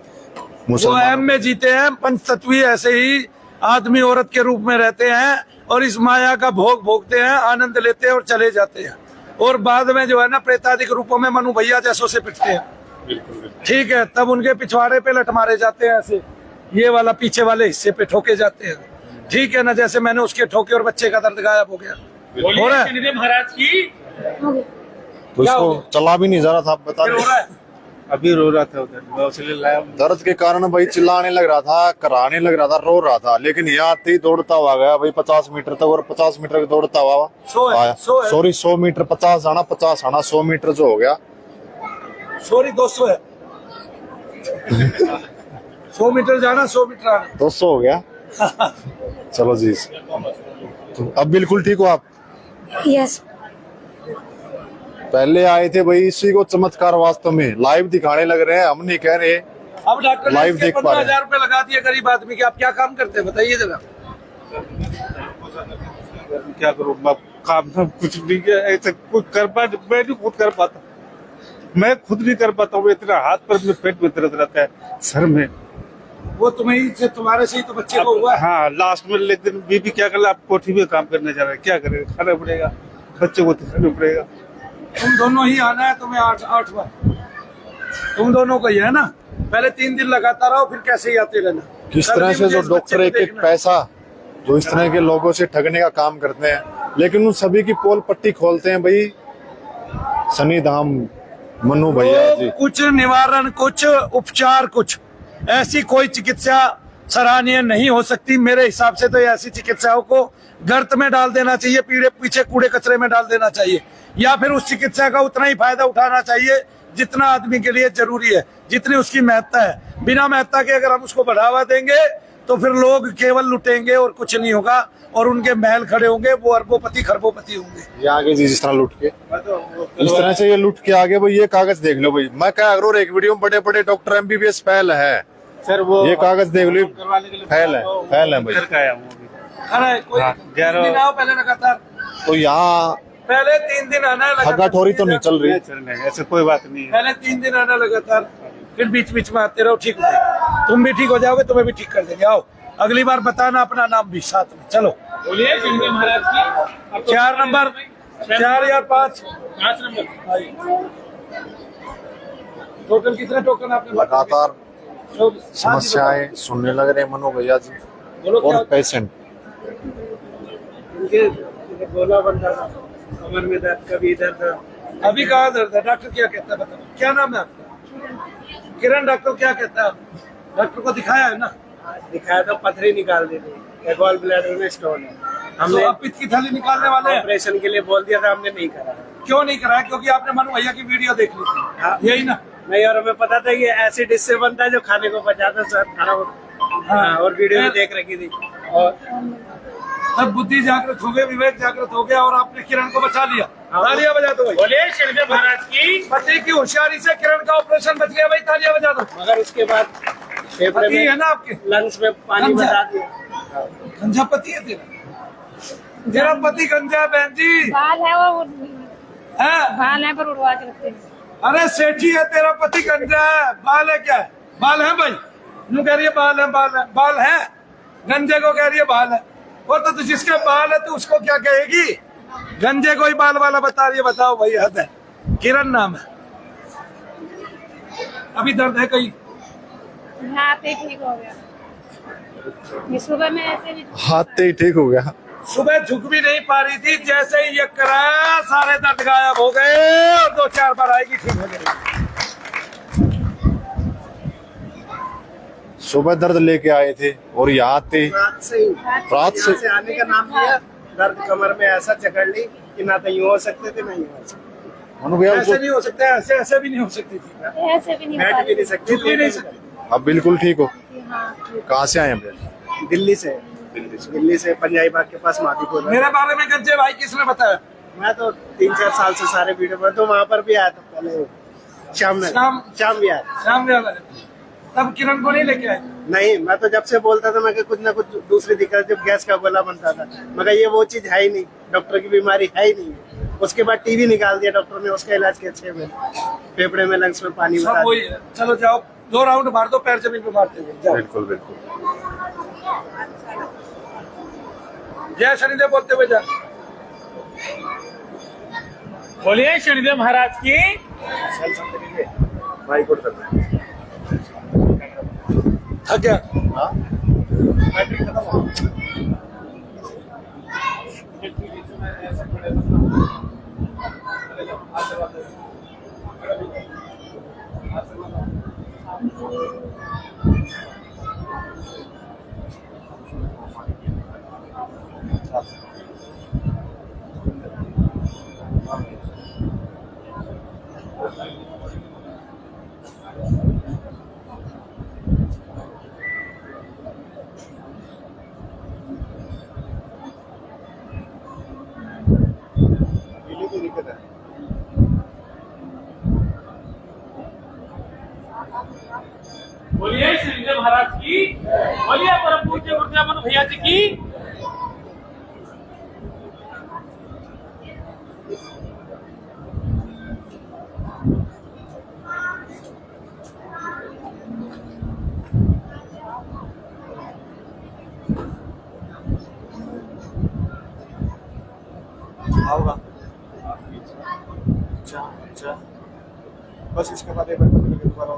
वो अहम में जीते हैं, पंचतत्वीय ऐसे ही आदमी औरत के रूप में रहते हैं और इस माया का भोग भोगते हैं, आनंद लेते हैं और चले जाते हैं। और बाद में जो है ना प्रेतादिक रूपों में मनु भैया जैसों से पिटते हैं। ठीक है, तब उनके पिछवाड़े पे लट मारे जाते हैं, ऐसे ये वाला पीछे वाले हिस्से पे ठोके जाते हैं। ठीक है ना, जैसे मैंने उसके ठोके और बच्चे का दर्द गायब हो गया। हो रहा है शनिदेव महाराज की तो इसको चला भी नहीं जा रहा था, आप बता दें। अभी रो रहा था उधर, मैं उसके लिए लाया। दर्द के कारण भाई चिल्लाने लग रहा था, कराने लग रहा था, रो रहा था, लेकिन यहाँ आते ही दौड़ता हुआ गया भाई 50 मीटर तक, और 50 मीटर दौड़ता हुआ आया। सॉरी 100 मीटर, 50 आना 100 मीटर जो हो गया, सॉरी 200 है 100 मीटर जाना 100 मीटर आना 200 हो गया। चलो जी, तो अब बिल्कुल ठीक हो आप? यस। पहले आए थे भाई, इसी को चमत्कार वास्तव में लाइव दिखाने लग रहे हैं, हम नहीं कह रहे। अब डॉक्टर लाइव देख पा रहे हैं। 15,000 रुपए लगा दिए गरीब आदमी के, आप क्या काम करते हैं बताइए जरा। क्या करूँ, काम धाम कुछ नहीं किया, ऐसे कुछ कर पाता, मैं नहीं खुद कर पाता, मैं खुद नहीं कर पाता हूँ। इतना हाथ पर में, पेट में दर्द रहता है, सर में। वो तुम्हें से, तुम्हारे से ही तो बच्चे को हुआ है। हाँ, लास्ट में लेकिन बीबी क्या कर, आप कोठी में काम करने जा रहे हैं, क्या करेगा, खाना पड़ेगा, बच्चे को दिखाना पड़ेगा। तुम दोनों ही आना है, तुम्हें 8 बार तुम दोनों को ही है ना। पहले 3 दिन लगातार आओ, फिर कैसे ही आते रहना। किस तरह से जो डॉक्टर एक एक पैसा जो इस तरह के लोगों से ठगने का काम करते हैं, लेकिन उन सभी की पोल पट्टी खोलते हैं भाई सनी धाम मनु भैया जी। कुछ निवारण, कुछ उपचार, कुछ ऐसी कोई चिकित्सा सराहनीय नहीं हो सकती मेरे हिसाब से। तो ऐसी चिकित्साओं को गर्त में डाल देना चाहिए, पीछे कूड़े कचरे में डाल देना चाहिए, या फिर उस चिकित्सा का उतना ही फायदा उठाना चाहिए जितना आदमी के लिए जरूरी है, जितनी उसकी महत्ता है। बिना महत्ता के अगर हम उसको बढ़ावा देंगे तो फिर लोग केवल लुटेंगे और कुछ नहीं होगा, और उनके महल खड़े होंगे, वो अरबोपति खरबोपति होंगे। ये आगे जी जिस तरह लुट के, इस तरह से ये लुट के आगे भाई, ये कागज देख लो भाई। मैं क्या करूँ, एक वीडियो में बड़े बड़े डॉक्टर MBBS फैल है सर, वो ये कागज देख लो, फैल है भाई। अरे कोई हाँ, 3 दिन आओ पहले लगातार, तो यहाँ पहले 3 दिन आना है लगातार। ठगाठोरी तो नहीं चल रही? चल रहे, ऐसे कोई बात नहीं है। पहले 3 दिन आना लगातार, फिर बीच बीच में आते रहो, ठीक हो जाएगा। तुम भी ठीक हो जाओगे, तुम्हें भी ठीक कर देंगे। आओ अगली बार बताना अपना नाम भी साथ में। चलो बोलिए शनिदेव महाराज की। 4 नंबर 4 या 5 नंबर। टोटल कितने टोकन आपने? लगातार समस्याएं सुनने लग रहे हैं मनु भैया जी और पेशेंट। बोला बंदा कमर में दर्द, कभी दर्द, अभी कहाँ दर्द है? डॉक्टर क्या कहता है बताओ, क्या नाम है आपका? किरण। डॉक्टर क्या कहता है? डॉक्टर को दिखाया है ना? दिखाया तो पथरी निकाल दी थी, गॉल ब्लैडर में स्टोन है। हमने तो पित्त की थैली निकालने वाले हैं। ऑपरेशन के लिए बोल दिया था, हमने नहीं करा। क्यों नहीं कराया? क्योंकि आपने मनु भैया की वीडियो देख ली थी। हाँ, यही ना? नहीं, और हमें पता था ये एसिड इससे बनता है जो खाने को पचाता है, खाना हाँ, और वीडियो में देख रखी थी। और तब बुद्धि जागृत हो गई, विवेक जागृत हो गया और आपने किरण को बचा लिया। तालियां बजा दो भाई। बोलिए शनिदेव महाराज की। पति की होशियारी से किरण का ऑपरेशन बच गया भाई, तालियां बजा दो। मगर उसके बाद फेफड़े पति है में, ना आपके, लंग्स में पानी बचा दिया। गंजा पति है तेरा पति गंजा है बहन जी। बाल है वो, है बाल है पर उड़वा के रखते हैं। अरे सेठी है, तेरा पति गंजा है। बाल है क्या है? बाल है भाई, यूं कह रही है बाल है, बाल है, बाल है। गंजे को कह रही है बाल है। वो तो जिसके बाल है तो उसको क्या कहेगी? गंजे को ही बाल वाला बता रही है। बताओ भाई, हद है। किरण नाम है। अभी दर्द है कहीं? हाथ ही ठीक हो गया, ये सुबह में ऐसे भी हाथ ही ठीक हो गया। सुबह झुक भी नहीं पा रही थी, जैसे ही ये कराया सारे दर्द गायब हो गए और 2-4 बार आएगी, ठीक हो जाएगी। सुबह दर्द लेके आए थे और यहाँ आते रात से ही रात से यहाँ से आने का नाम लिया, दर्द कमर में ऐसा जकड़ ली कि ना तो यूं हो सकते थे ना यूं हो सकते। मनु भैया ऐसे नहीं हो सकता, ऐसे ऐसे भी नहीं हो सकती थी, ऐसे भी नहीं बैठ भी नहीं सकते, झुक भी नहीं सकती। अब बिल्कुल ठीक हो। कहाँ से आए हैं भैया? दिल्ली से पंजाबी बाग के पास मादीपुर है। मेरे बारे में गज्जे भाई किसने बताया? मैं तो 3-4 साल से सारे वीडियो पर, तो वहाँ पर भी आया था पहले, शाम भी आया था। शाम वाला तब किरण को नहीं लेके आए? नहीं, मैं तो जब से बोलता था मैं कि कुछ ना कुछ दूसरी दिक्कत, जब गैस का गोला बनता था मगर ये वो चीज है ही नहीं, डॉक्टर की बीमारी है ही नहीं। उसके बाद टीवी निकाल दिया डॉक्टर ने, उसका इलाज किया 6 महीने, फेफड़े में लंग्स में पानी सब भरा वही है। चलो जाओ, 2 राउंड मार दो, पैर जमीन पे मारते हुए जाओ। बिल्कुल बिल्कुल। जय शनिदेव बोलते हुए जा। बोलिए शनिदेव महाराज की। थक गया? बोलिए शनिदेव महाराज की। बोलिए परम पूज्य गुरुदेव मनु भैया जी की। अच्छा, बस इसके बाद एक बार दोबारा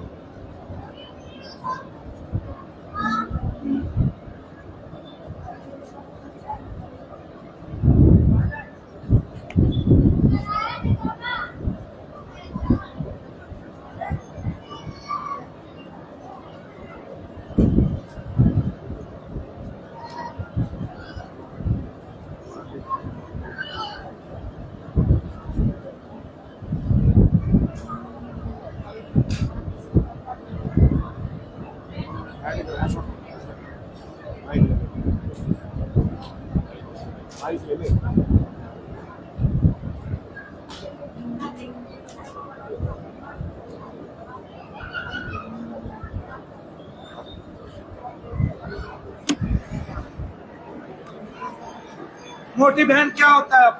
मोटी बहन क्या होता है?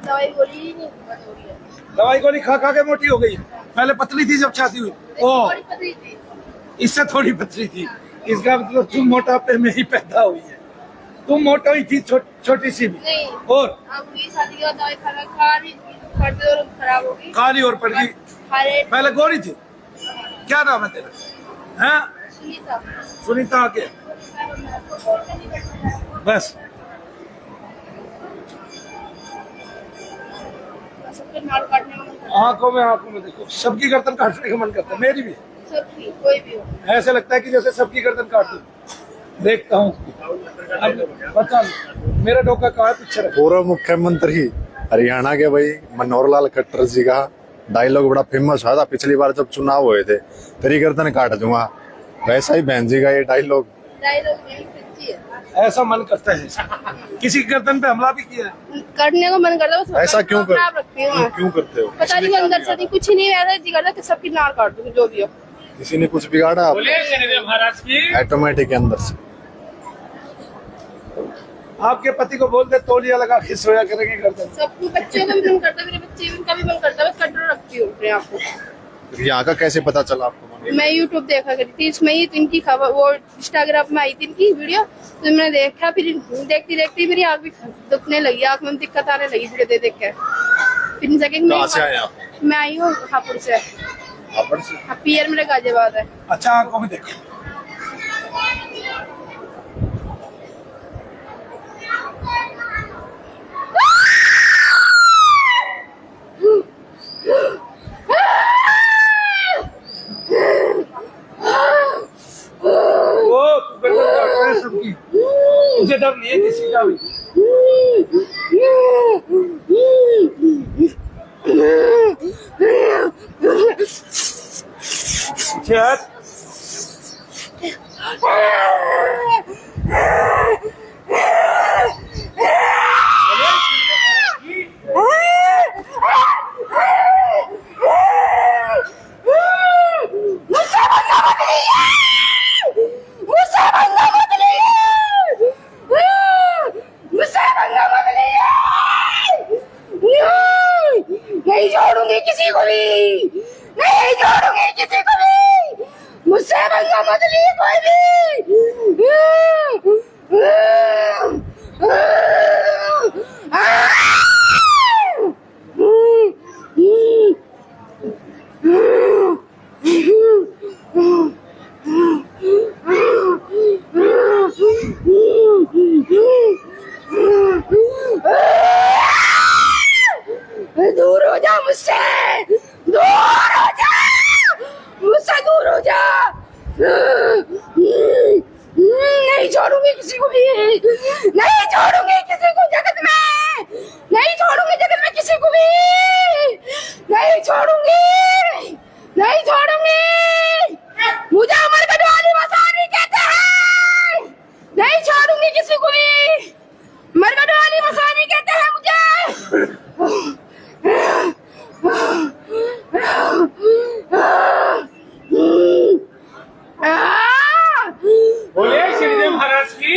दवाई गोली ही नहीं बंद हो रही है। दवाई गोली खा खा के मोटी हो गई। पहले पतली थी जब शादी हुई। ओ, थोड़ी पतली थी। इससे थोड़ी पतली थी। इसका मतलब तुम मोटापे में ही पैदा हुई है। तुम मोटा ही थी, छोटी सी भी। नहीं। और अब ये शादी के बाद दवाई खाना खा रही थी, फट और खराब हो गई। काली और पड़ गई। थायराइड पहले गोरी थी। क्या नाम है तेरा? हैं? सुनीता। सुनीता आके बस। सबके नाल काटने का मन करता आंखों में देखो, सबकी गर्दन काटने का मन करता है, मेरी भी। है। सबकी, कोई भी हो। ऐसा लगता है कि जैसे सबकी गर्दन काट दूं। देखता हूँ। अब बता, मेरा डोका कहाँ है? पीछे रखो। पूर्व मुख्यमंत्री हरियाणा के भाई मनोहर लाल खट्टर जी का डायलॉग बड़ा फेमस हुआ था पिछली बार जब चुनाव हुए थे, तेरी गर्दन काट दूंगा। वैसा ही बहन जी का ये डायलॉग डायलॉग नहीं सच्ची है। ऐसा मन करता है। किसी की गर्दन पे हमला भी किया है। करने को मन करता है, बस ऐसा क्यों कर खराब रखती हूँ मैं। क्यों करते हो? पता नहीं अंदर से नहीं, कुछ ही नहीं, ऐसा जी करता कि सबकी नाल काट दूंगी जो भी हो। किसी ने कुछ बिगाड़ा आप बोलिए शनिदेव महाराज की। ऑटोमेटिक के अंदर से। आपके पति को बोल दे तौलिया लगा के सोया करेंगे गर्दन। सब बच्चों का भी मन करता है, मेरे बच्चे का भी मन करता है, बस कंट्रोल रखती हूँ अपने आप को। फिर यहाँ का कैसे पता चला आपको? मैं यूट्यूब देखा करती थी, इसमें ही तो इनकी खबर, वो इंस्टाग्राम में आई थी इनकी वीडियो, तो मैंने देखा, फिर देखती देखती मेरी आँख भी दुखने लगी, आँख में दिक्कत आने लगी वीडियो देख देख के। फिर सेकंड कहाँ से आए आप? मैं आई हूँ हापुड़ से। हापुड़ से? हाँ, पियर मेरे गाजियाबाद है। अच्छा, आंखों में देखो। सबकी, मुझे डर नहीं है किसी का भी। चल नहीं छोड़ूंगी किसी को भी, नहीं छोड़ूंगी किसी को भी, मुझसे पंगा मत लिए कोई भी। दूर हो जा मुझसे, दूर हो जा मुझसे, दूर हो जा। नहीं छोड़ूंगी किसी को भी, नहीं छोड़ूंगी किसी को जगत में, नहीं छोड़ूंगी जगत में किसी को भी, नहीं छोड़ूंगी, नहीं छोड़ूंगी। मुझे अमर गढ़वाली मसानी कहते हैं, नहीं छोड़ूंगी किसी को भी, अमर गढ़वाली मसानी कहते हैं मुझे। बोलिए श्रीदेव महाराज की,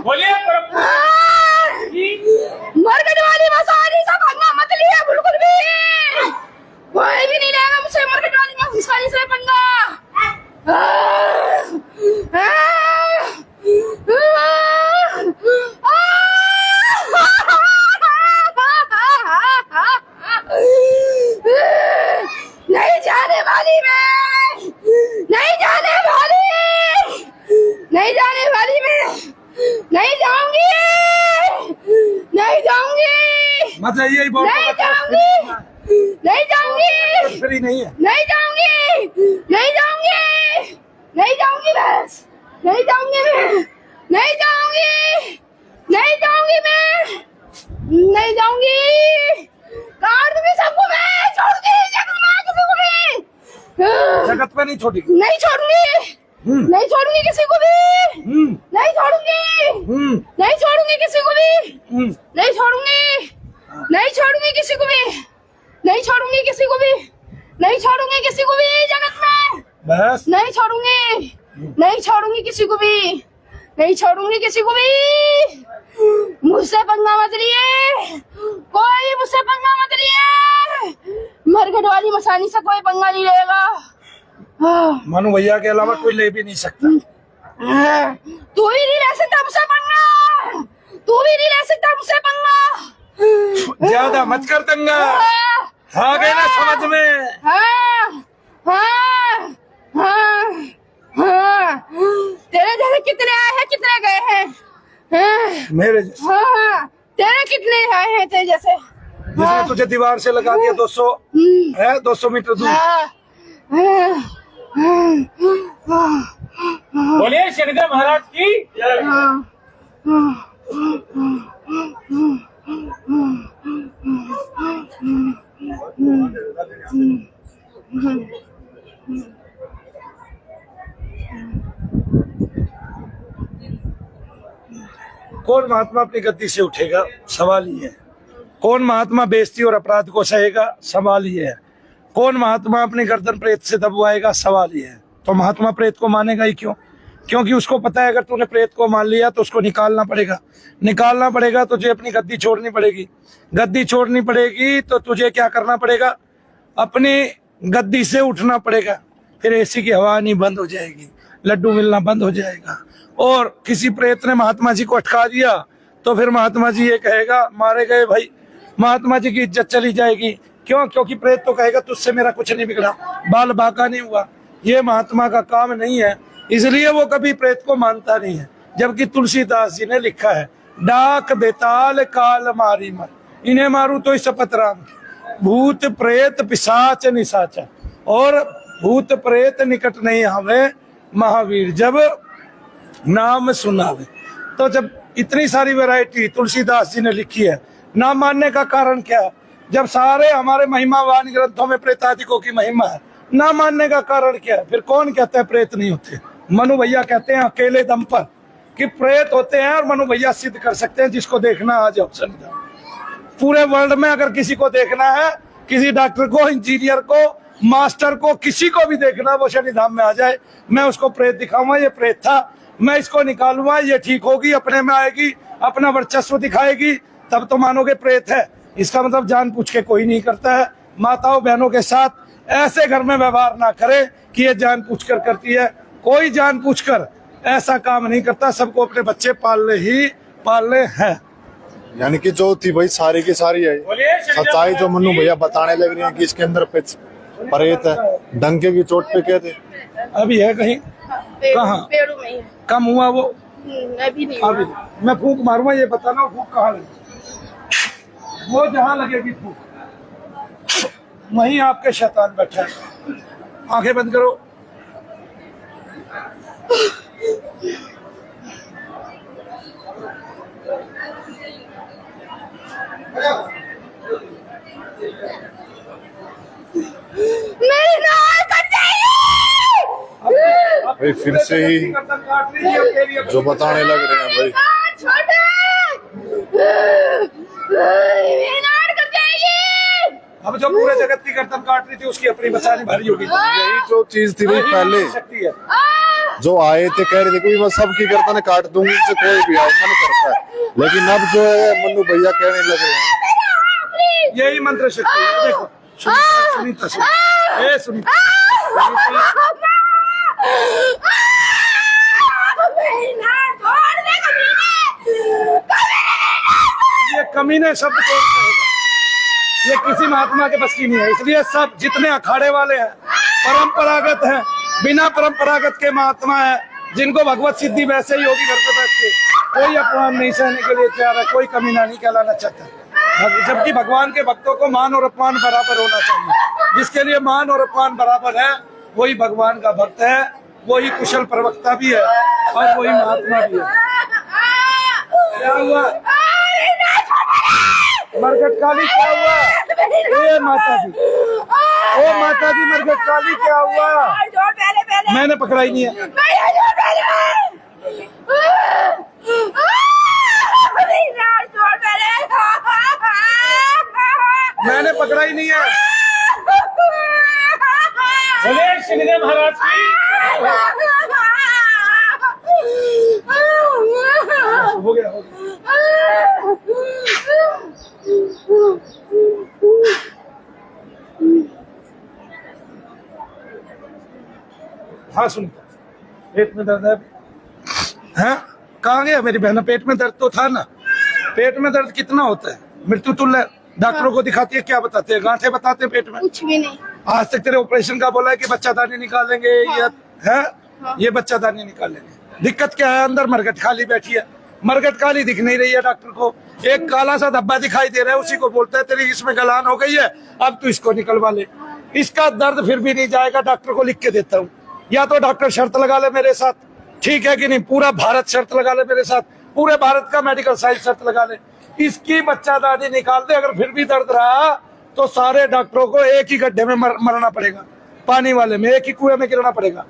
बोलिए परम पूज्य की। मरकट वाली मसानी से पंगा मत लिया बिल्कुल भी, कोई भी नहीं लेगा मुझसे मरकट वाली मसानी से पंगा। नहीं जाने वाली मैं, नहीं जाने वाली, नहीं जाने वाली मैं, नहीं जाऊंगी, नहीं जाऊंगी, मतलब यही बहुत नहीं जाऊंगी, नहीं जाऊंगी, फ्री नहीं है, नहीं जाऊंगी, नहीं जाऊंगी, नहीं जाऊंगी, बस नहीं जाऊंगी मैं, नहीं जाऊंगी, नहीं जाऊंगी मैं, नहीं जाऊंगी, काट दूंगी सबको मैं, छोड़ दूंगी जगत में किसी को भी, जगत पे नहीं छोड़ेगी, नहीं छोड़ूंगी, नहीं छोड़ूंगी किसी को भी, नहीं छोड़ूंगी, नहीं छोड़ूंगी किसी को भी, नहीं छोड़ूंगी, नहीं छोड़ूंगी किसी को भी, नहीं छोड़ूंगी किसी को भी, नहीं छोड़ूंगी किसी को भी जगत में, बस नहीं छोड़ूंगी, नहीं छोड़ूंगी किसी को भी, नहीं छोड़ूंगी किसी को भी। मुझसे पंगा मत लिए, कोई मुझसे पंगा मत लिए, मरघट वाली मसानी से कोई पंगा नहीं लेगा। मनु भैया के अलावा कोई ले भी नहीं सकता। तू भी नहीं ले सकता मुझसे पंगा, तू भी नहीं ले सकता मुझसे पंगा। ज्यादा मत कर दंगा, आ गए ना समझ में। हाँ, हाँ, हाँ, हाँ, तेरे जैसे कितने आए हैं कितने गए हैं, हाँ, मेरे जैसे हाँ, तेरे कितने आए हैं तेरे जैसे, जिसने तुझे दीवार से लगा दिया 200 है 200 मीटर दूर। बोलिए शनिदेव महाराज की। कौन महात्मा अपनी गद्दी से उठेगा, सवाल ये है। कौन महात्मा बेइज्जती और अपराध को सहेगा, सवाल ये है। कौन महात्मा अपनी गर्दन प्रेत से दबवाएगा, सवाल ये है। तो महात्मा प्रेत को मानेगा ही क्यों? क्योंकि उसको पता है अगर तूने प्रेत को मान लिया तो उसको निकालना पड़ेगा, निकालना पड़ेगा तुझे अपनी गद्दी छोड़नी पड़ेगी, गद्दी छोड़नी पड़ेगी तो तुझे क्या करना पड़ेगा, अपनी गद्दी से उठना पड़ेगा। फिर एसी की हवा नहीं बंद हो जाएगी, लड्डू मिलना बंद हो जाएगा। और किसी प्रेत ने महात्मा जी को अटका दिया तो फिर महात्मा जी ये कहेगा मारे गए भाई, महात्मा जी की इज्जत चली जाएगी। क्यों? क्योंकि प्रेत तो कहेगा तुझसे मेरा कुछ नहीं बिगड़ा, बाल बाका नहीं हुआ। ये महात्मा का काम नहीं है, इसलिए वो कभी प्रेत को मानता नहीं है। जबकि तुलसीदास जी ने लिखा है, डाक बेताल काल मारी मर, इन्हें मारू तो शपथ राम, भूत प्रेत पिशाच निशाचर, और भूत प्रेत निकट नहीं आवे महावीर। जब नाम सुनावे। तो जब इतनी सारी वैरायटी तुलसीदास जी ने लिखी है, ना मानने का कारण क्या है? जब सारे हमारे महिमावान ग्रंथों में प्रेतादिकों की महिमा है, ना मानने का कारण क्या है? फिर कौन कहता है प्रेत नहीं होते? मनु भैया कहते हैं अकेले दम पर कि प्रेत होते हैं, और मनु भैया सिद्ध कर सकते हैं। जिसको देखना आ जाओ सन्निधान। पूरे वर्ल्ड में अगर किसी को देखना है, किसी डॉक्टर को, इंजीनियर को, मास्टर को, किसी को भी देखना, वो शनिधाम में आ जाए। मैं उसको प्रेत दिखाऊंगा, ये प्रेत था, मैं इसको निकालूंगा, ये ठीक होगी, अपने में आएगी, अपना वर्चस्व दिखाएगी, तब तो मानोगे प्रेत है। इसका मतलब जान पूछ के कोई नहीं करता है। माताओं बहनों के साथ ऐसे घर में व्यवहार ना करे कि ये जान पूछ कर करती है। कोई जान पूछ कर ऐसा काम नहीं करता। सबको अपने बच्चे पालने हैं। यानी कि जो थी भाई सारी की सारी है सच्चाई जो मन्नू भैया बताने लग रही है कि इसके अंदर प्रेत है। डंके की चोट पे कहते अभी है कहीं? कहाँ? पेड़ों में ही है। कम हुआ वो? अभी नहीं अभी हुआ। मैं फूंक मारूंगा, ये बताना फूंक कहाँ लगी। वो जहाँ लगेगी फूंक, वहीं आपके शैतान बैठा है। आंखें बंद करो। मेरी नाक कट जाएगी। भाई फिर से ही जो बताने लग रहे हैं भाई। छोटे मेरी नाक कट जाएगी। अब जो पूरे जगत की गर्दन काट रही थी, उसकी अपनी बचानी भारी होगी। यही जो चीज थी भाई पहले शक्ति है। जो आए थे कह रहे थे कि मैं सबकी गर्दन काट दूंगी, इससे कोई भी आओ मन करता है। लेकिन अब जो है मन्नू भैया कहने लग रहे हैं यही मंत्र शक्ति है। देखो सुनीता, सुनीता ये कमीने शब्द कौन कहेगा? ये किसी महात्मा के बस की नहीं है। इसलिए सब जितने अखाड़े वाले हैं परंपरागत हैं, बिना परंपरागत के महात्मा है, जिनको भगवत सिद्धि वैसे ही होगी घर पे बैठ के। कोई अपमान नहीं सहने के लिए तैयार है, कोई कमीना नहीं कहलाना चाहता। जबकि भगवान के भक्तों को मान और अपमान बराबर होना चाहिए। जिसके लिए मान और अपमान बराबर है, वही भगवान का भक्त है, वही कुशल प्रवक्ता भी है और वही महात्मा भी है। क्या हुआ? मरघट काली क्या हुआ? ए माता जी, ओ माता जी, मरघट काली क्या हुआ? मैंने पकड़ाई नहीं है। मैंने पकड़ाई नहीं है। बोले शनिदेव महाराज की। हो गया, हो गया। हाँ सुन, पेट में दर्द है? कहाँ गया मेरी बहना? पेट में दर्द तो था ना। पेट में दर्द कितना होता है? मृत्यु तुल्य। डॉक्टरों को दिखाती है, क्या बताते हैं? गांठे बताते हैं पेट में? कुछ भी नहीं। आज तक तेरे ऑपरेशन का बोला है कि बच्चादानी निकालेंगे। हाँ। ये बच्चादानी निकालेंगे। दिक्कत क्या है? अंदर मरघट काली बैठी है। मरघट काली दिख नहीं रही है डॉक्टर को। एक काला सा धब्बा दिखाई दे रहा है, उसी को बोलता है तेरी इसमें गलान हो गई है, अब तू इसको निकलवा ले। इसका दर्द फिर भी नहीं जाएगा, डॉक्टर को लिख के देता हूँ। या तो डॉक्टर शर्त लगा ले मेरे साथ, ठीक है कि नहीं? पूरा भारत शर्त लगा ले मेरे साथ, पूरे भारत का मेडिकल साइंस शर्त लगा ले, इसकी बच्चादानी निकाल दे। अगर फिर भी दर्द रहा तो सारे डॉक्टरों को एक ही गड्ढे में मरना पड़ेगा, पानी वाले में, एक ही कुएं में गिरना पड़ेगा,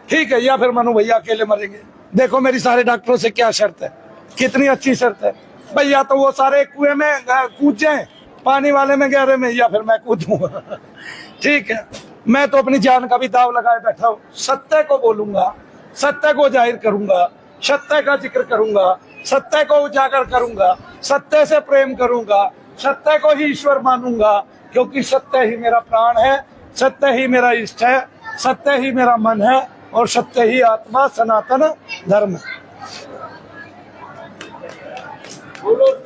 ठीक है? या फिर मनु भैया अकेले मरेंगे। देखो मेरी सारे डॉक्टरों से क्या शर्त है, कितनी अच्छी शर्त है भैया। तो वो सारे कुएं में कूद जाए, पानी वाले में, गहरे में, या फिर मैं कूदूंगा, ठीक है? मैं तो अपनी जान का भी दाव लगाए बैठा हूँ। सत्य को बोलूंगा, सत्य को जाहिर करूंगा, सत्य का जिक्र करूंगा, सत्य को उजागर करूंगा, सत्य से प्रेम करूंगा, सत्य को ही ईश्वर मानूंगा, क्योंकि सत्य ही मेरा प्राण है, सत्य ही मेरा इष्ट है, सत्य ही मेरा मन है और सत्य ही आत्मा सनातन धर्म है।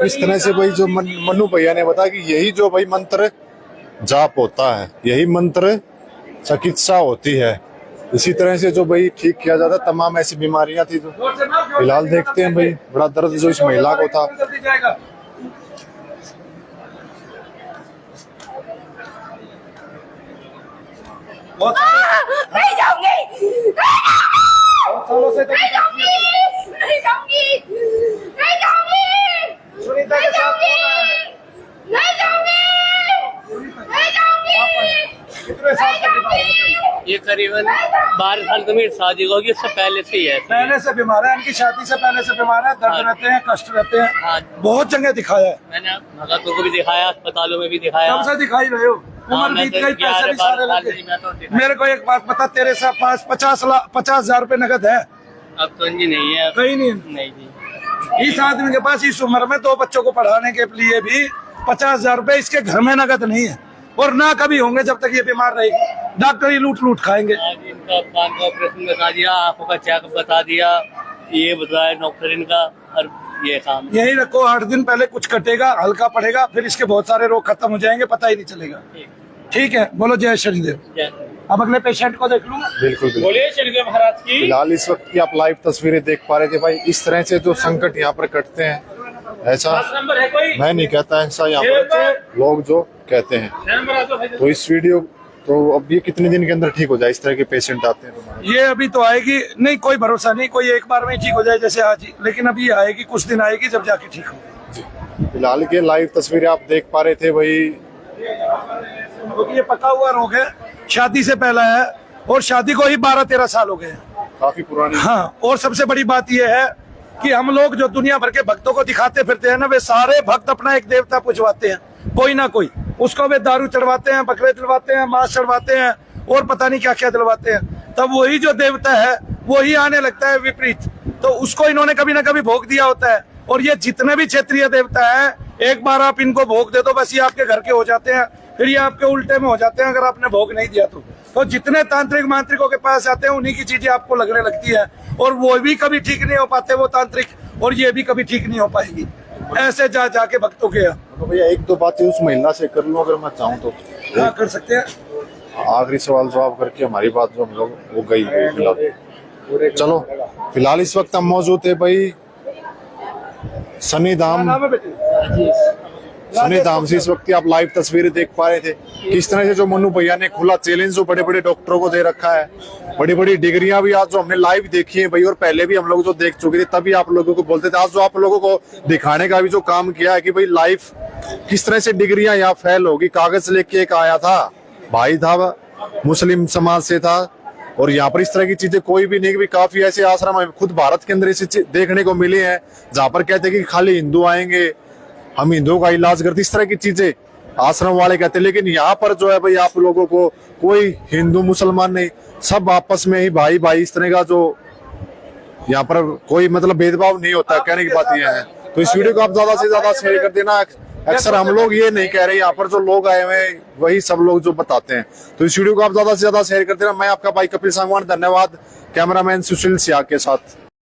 इस तरह से भाई जो मन्नू भैया ने बताया कि यही जो भाई मंत्र जाप होता है, यही मंत्र चिकित्सा होती है। इसी तरह से जो भाई ठीक किया जाता है तमाम ऐसी बीमारियां थी। तो फिलहाल देखते हैं भाई बड़ा दर्द जो इस महिला को था। नहीं जाऊंगी, बहुत सालों से करीबन 12 साल की मेरी शादी होगी, उससे पहले से ही है। पहले से बीमार है, इनकी शादी से पहले से बीमार है, दर्द रहते हैं, कष्ट रहते हैं। हाँ। बहुत जगह दिखाया है। मैंने भगतों को भी दिखाया, अस्पतालों में भी दिखाया। कब से दिखाई रहे हो? उम्र मैं बीत तो गई, पैसे भी सारे लग गए। मैं तो दिखाया। मेरे को एक बात बता, तेरे साथ 50,000 रुपए नगद है? अब तो जी नहीं है, कहीं नहीं। नहीं जी। इस आदमी के पास इस उम्र में 2 बच्चों को पढ़ाने के लिए भी 50,000 रुपए इसके घर में नगद नहीं है, और ना कभी होंगे जब तक ये बीमार रहेगी। डॉक्टर ही लूट खाएंगे। आज इनका कान का ऑपरेशन बता दिया, आंखों का चेकअप बता दिया, ये बताया डॉक्टर इनका, और ये काम यही रखो, 8 दिन पहले कुछ कटेगा, हल्का पड़ेगा, फिर इसके बहुत सारे रोग खत्म हो जाएंगे, पता ही नहीं चलेगा। ठीक है, बोलो जय शनिदेव। अब अगले पेशेंट को देख लूंगा। बिल्कुल बिल्कुल। बोलिए शनिदेव महाराज की। फिलहाल इस वक्त की आप लाइव तस्वीरें देख पा रहे थे भाई, इस तरह से जो संकट यहाँ पर कटते हैं, ऐसा नंबर है कोई? मैं नहीं कहता, ऐसा यहाँ पर लोग जो कहते हैं। नंबर आ दो भाई। तो इस वीडियो तो अब ये कितने दिन के अंदर ठीक हो जाए? इस तरह के पेशेंट आते हैं तुम्हारे? ये अभी तो आएगी नहीं, कोई भरोसा नहीं, कोई एक बार में ही ठीक हो जाए जैसे आज ही, लेकिन अभी आएगी, कुछ दिन आएगी, जब जाके ठीक हो। फिलहाल के लाइव तस्वीरें आप देख पा रहे थे भाई। क्योंकि ये पका हुआ रोग है, शादी से पहला है, और शादी को ही 12-13 साल हो गए हैं। काफी पुरानी। हाँ, और सबसे बड़ी बात यह है कि हम लोग जो दुनिया भर के भक्तों को दिखाते फिरते हैं ना, वे सारे भक्त अपना एक देवता पूजवाते हैं, कोई ना कोई। उसको वे दारू चढ़वाते हैं, बकरे दिलवाते हैं, मांस चढ़वाते हैं, और पता नहीं क्या क्या दिलवाते हैं। तब वही जो देवता है वही आने लगता है विपरीत, तो उसको इन्होंने कभी ना कभी भोग दिया होता है। और ये जितने भी क्षेत्रीय देवता है, एक बार आप इनको भोग दे दो, बस ये आपके घर के हो जाते हैं, फिर ये आपके उल्टे में हो जाते हैं अगर आपने भोग नहीं दिया तो जितने तांत्रिक मांत्रिकों के पास आते हैं, उन्हीं की चीजें आपको लगने लगती है, और वो भी कभी ठीक नहीं हो पाते वो तांत्रिक, और ये भी कभी ठीक नहीं हो पाएगी। ऐसे जाके भक्तों के यहाँ। तो भैया 1-2 बातें उस महिला से कर लूं अगर मैं चाहूँ तो? हाँ, कर सकते हैं। आखिरी सवाल जवाब करके हमारी बात जो हम लोग वो गई फिलहाल। चलो, फिलहाल इस वक्त हम मौजूद है भाई सनी धाम से। इस वक्त आप लाइव तस्वीरें देख पा रहे थे किस तरह से जो मनु भैया ने खुला चैलेंज जो बड़े बड़े डॉक्टरों को दे रखा है। बड़ी बड़ी डिग्रियां भी आज जो हमने लाइव देखी है भाई, और पहले भी हम लोग जो देख चुके थे, तभी आप लोगों को बोलते थे। आज जो आप लोगों को दिखाने का भी जो काम किया है कि भाई लाइव किस तरह से डिग्रियां यहाँ फैल होगी। कागज लेके एक आया था, भाई था, मुस्लिम समाज से था, और यहाँ पर इस तरह की चीजें कोई भी नहीं। भी काफी ऐसे आश्रम है खुद भारत के अंदर ऐसे देखने को मिले हैं जहाँ पर कहते हैं कि खाली हिंदू आएंगे, हम हिंदुओं का इलाज करते, इस तरह की चीजें आश्रम वाले कहते हैं। लेकिन यहाँ पर जो है भाई, आप लोगों को कोई हिंदू मुसलमान नहीं, सब आपस में ही भाई भाई, इस तरह का जो यहाँ पर कोई मतलब भेदभाव नहीं होता। कहने की बात यह है। तो इस वीडियो को आप ज्यादा से ज्यादा शेयर कर देना। अक्सर हम लोग ये नहीं कह रहे, यहाँ पर जो लोग आए हुए हैं वही सब लोग जो बताते हैं। तो इस वीडियो को आप ज्यादा से ज्यादा शेयर कर देना। मैं आपका भाई कपिल सांगवान, धन्यवाद। कैमरामैन सुशील सियाग के साथ।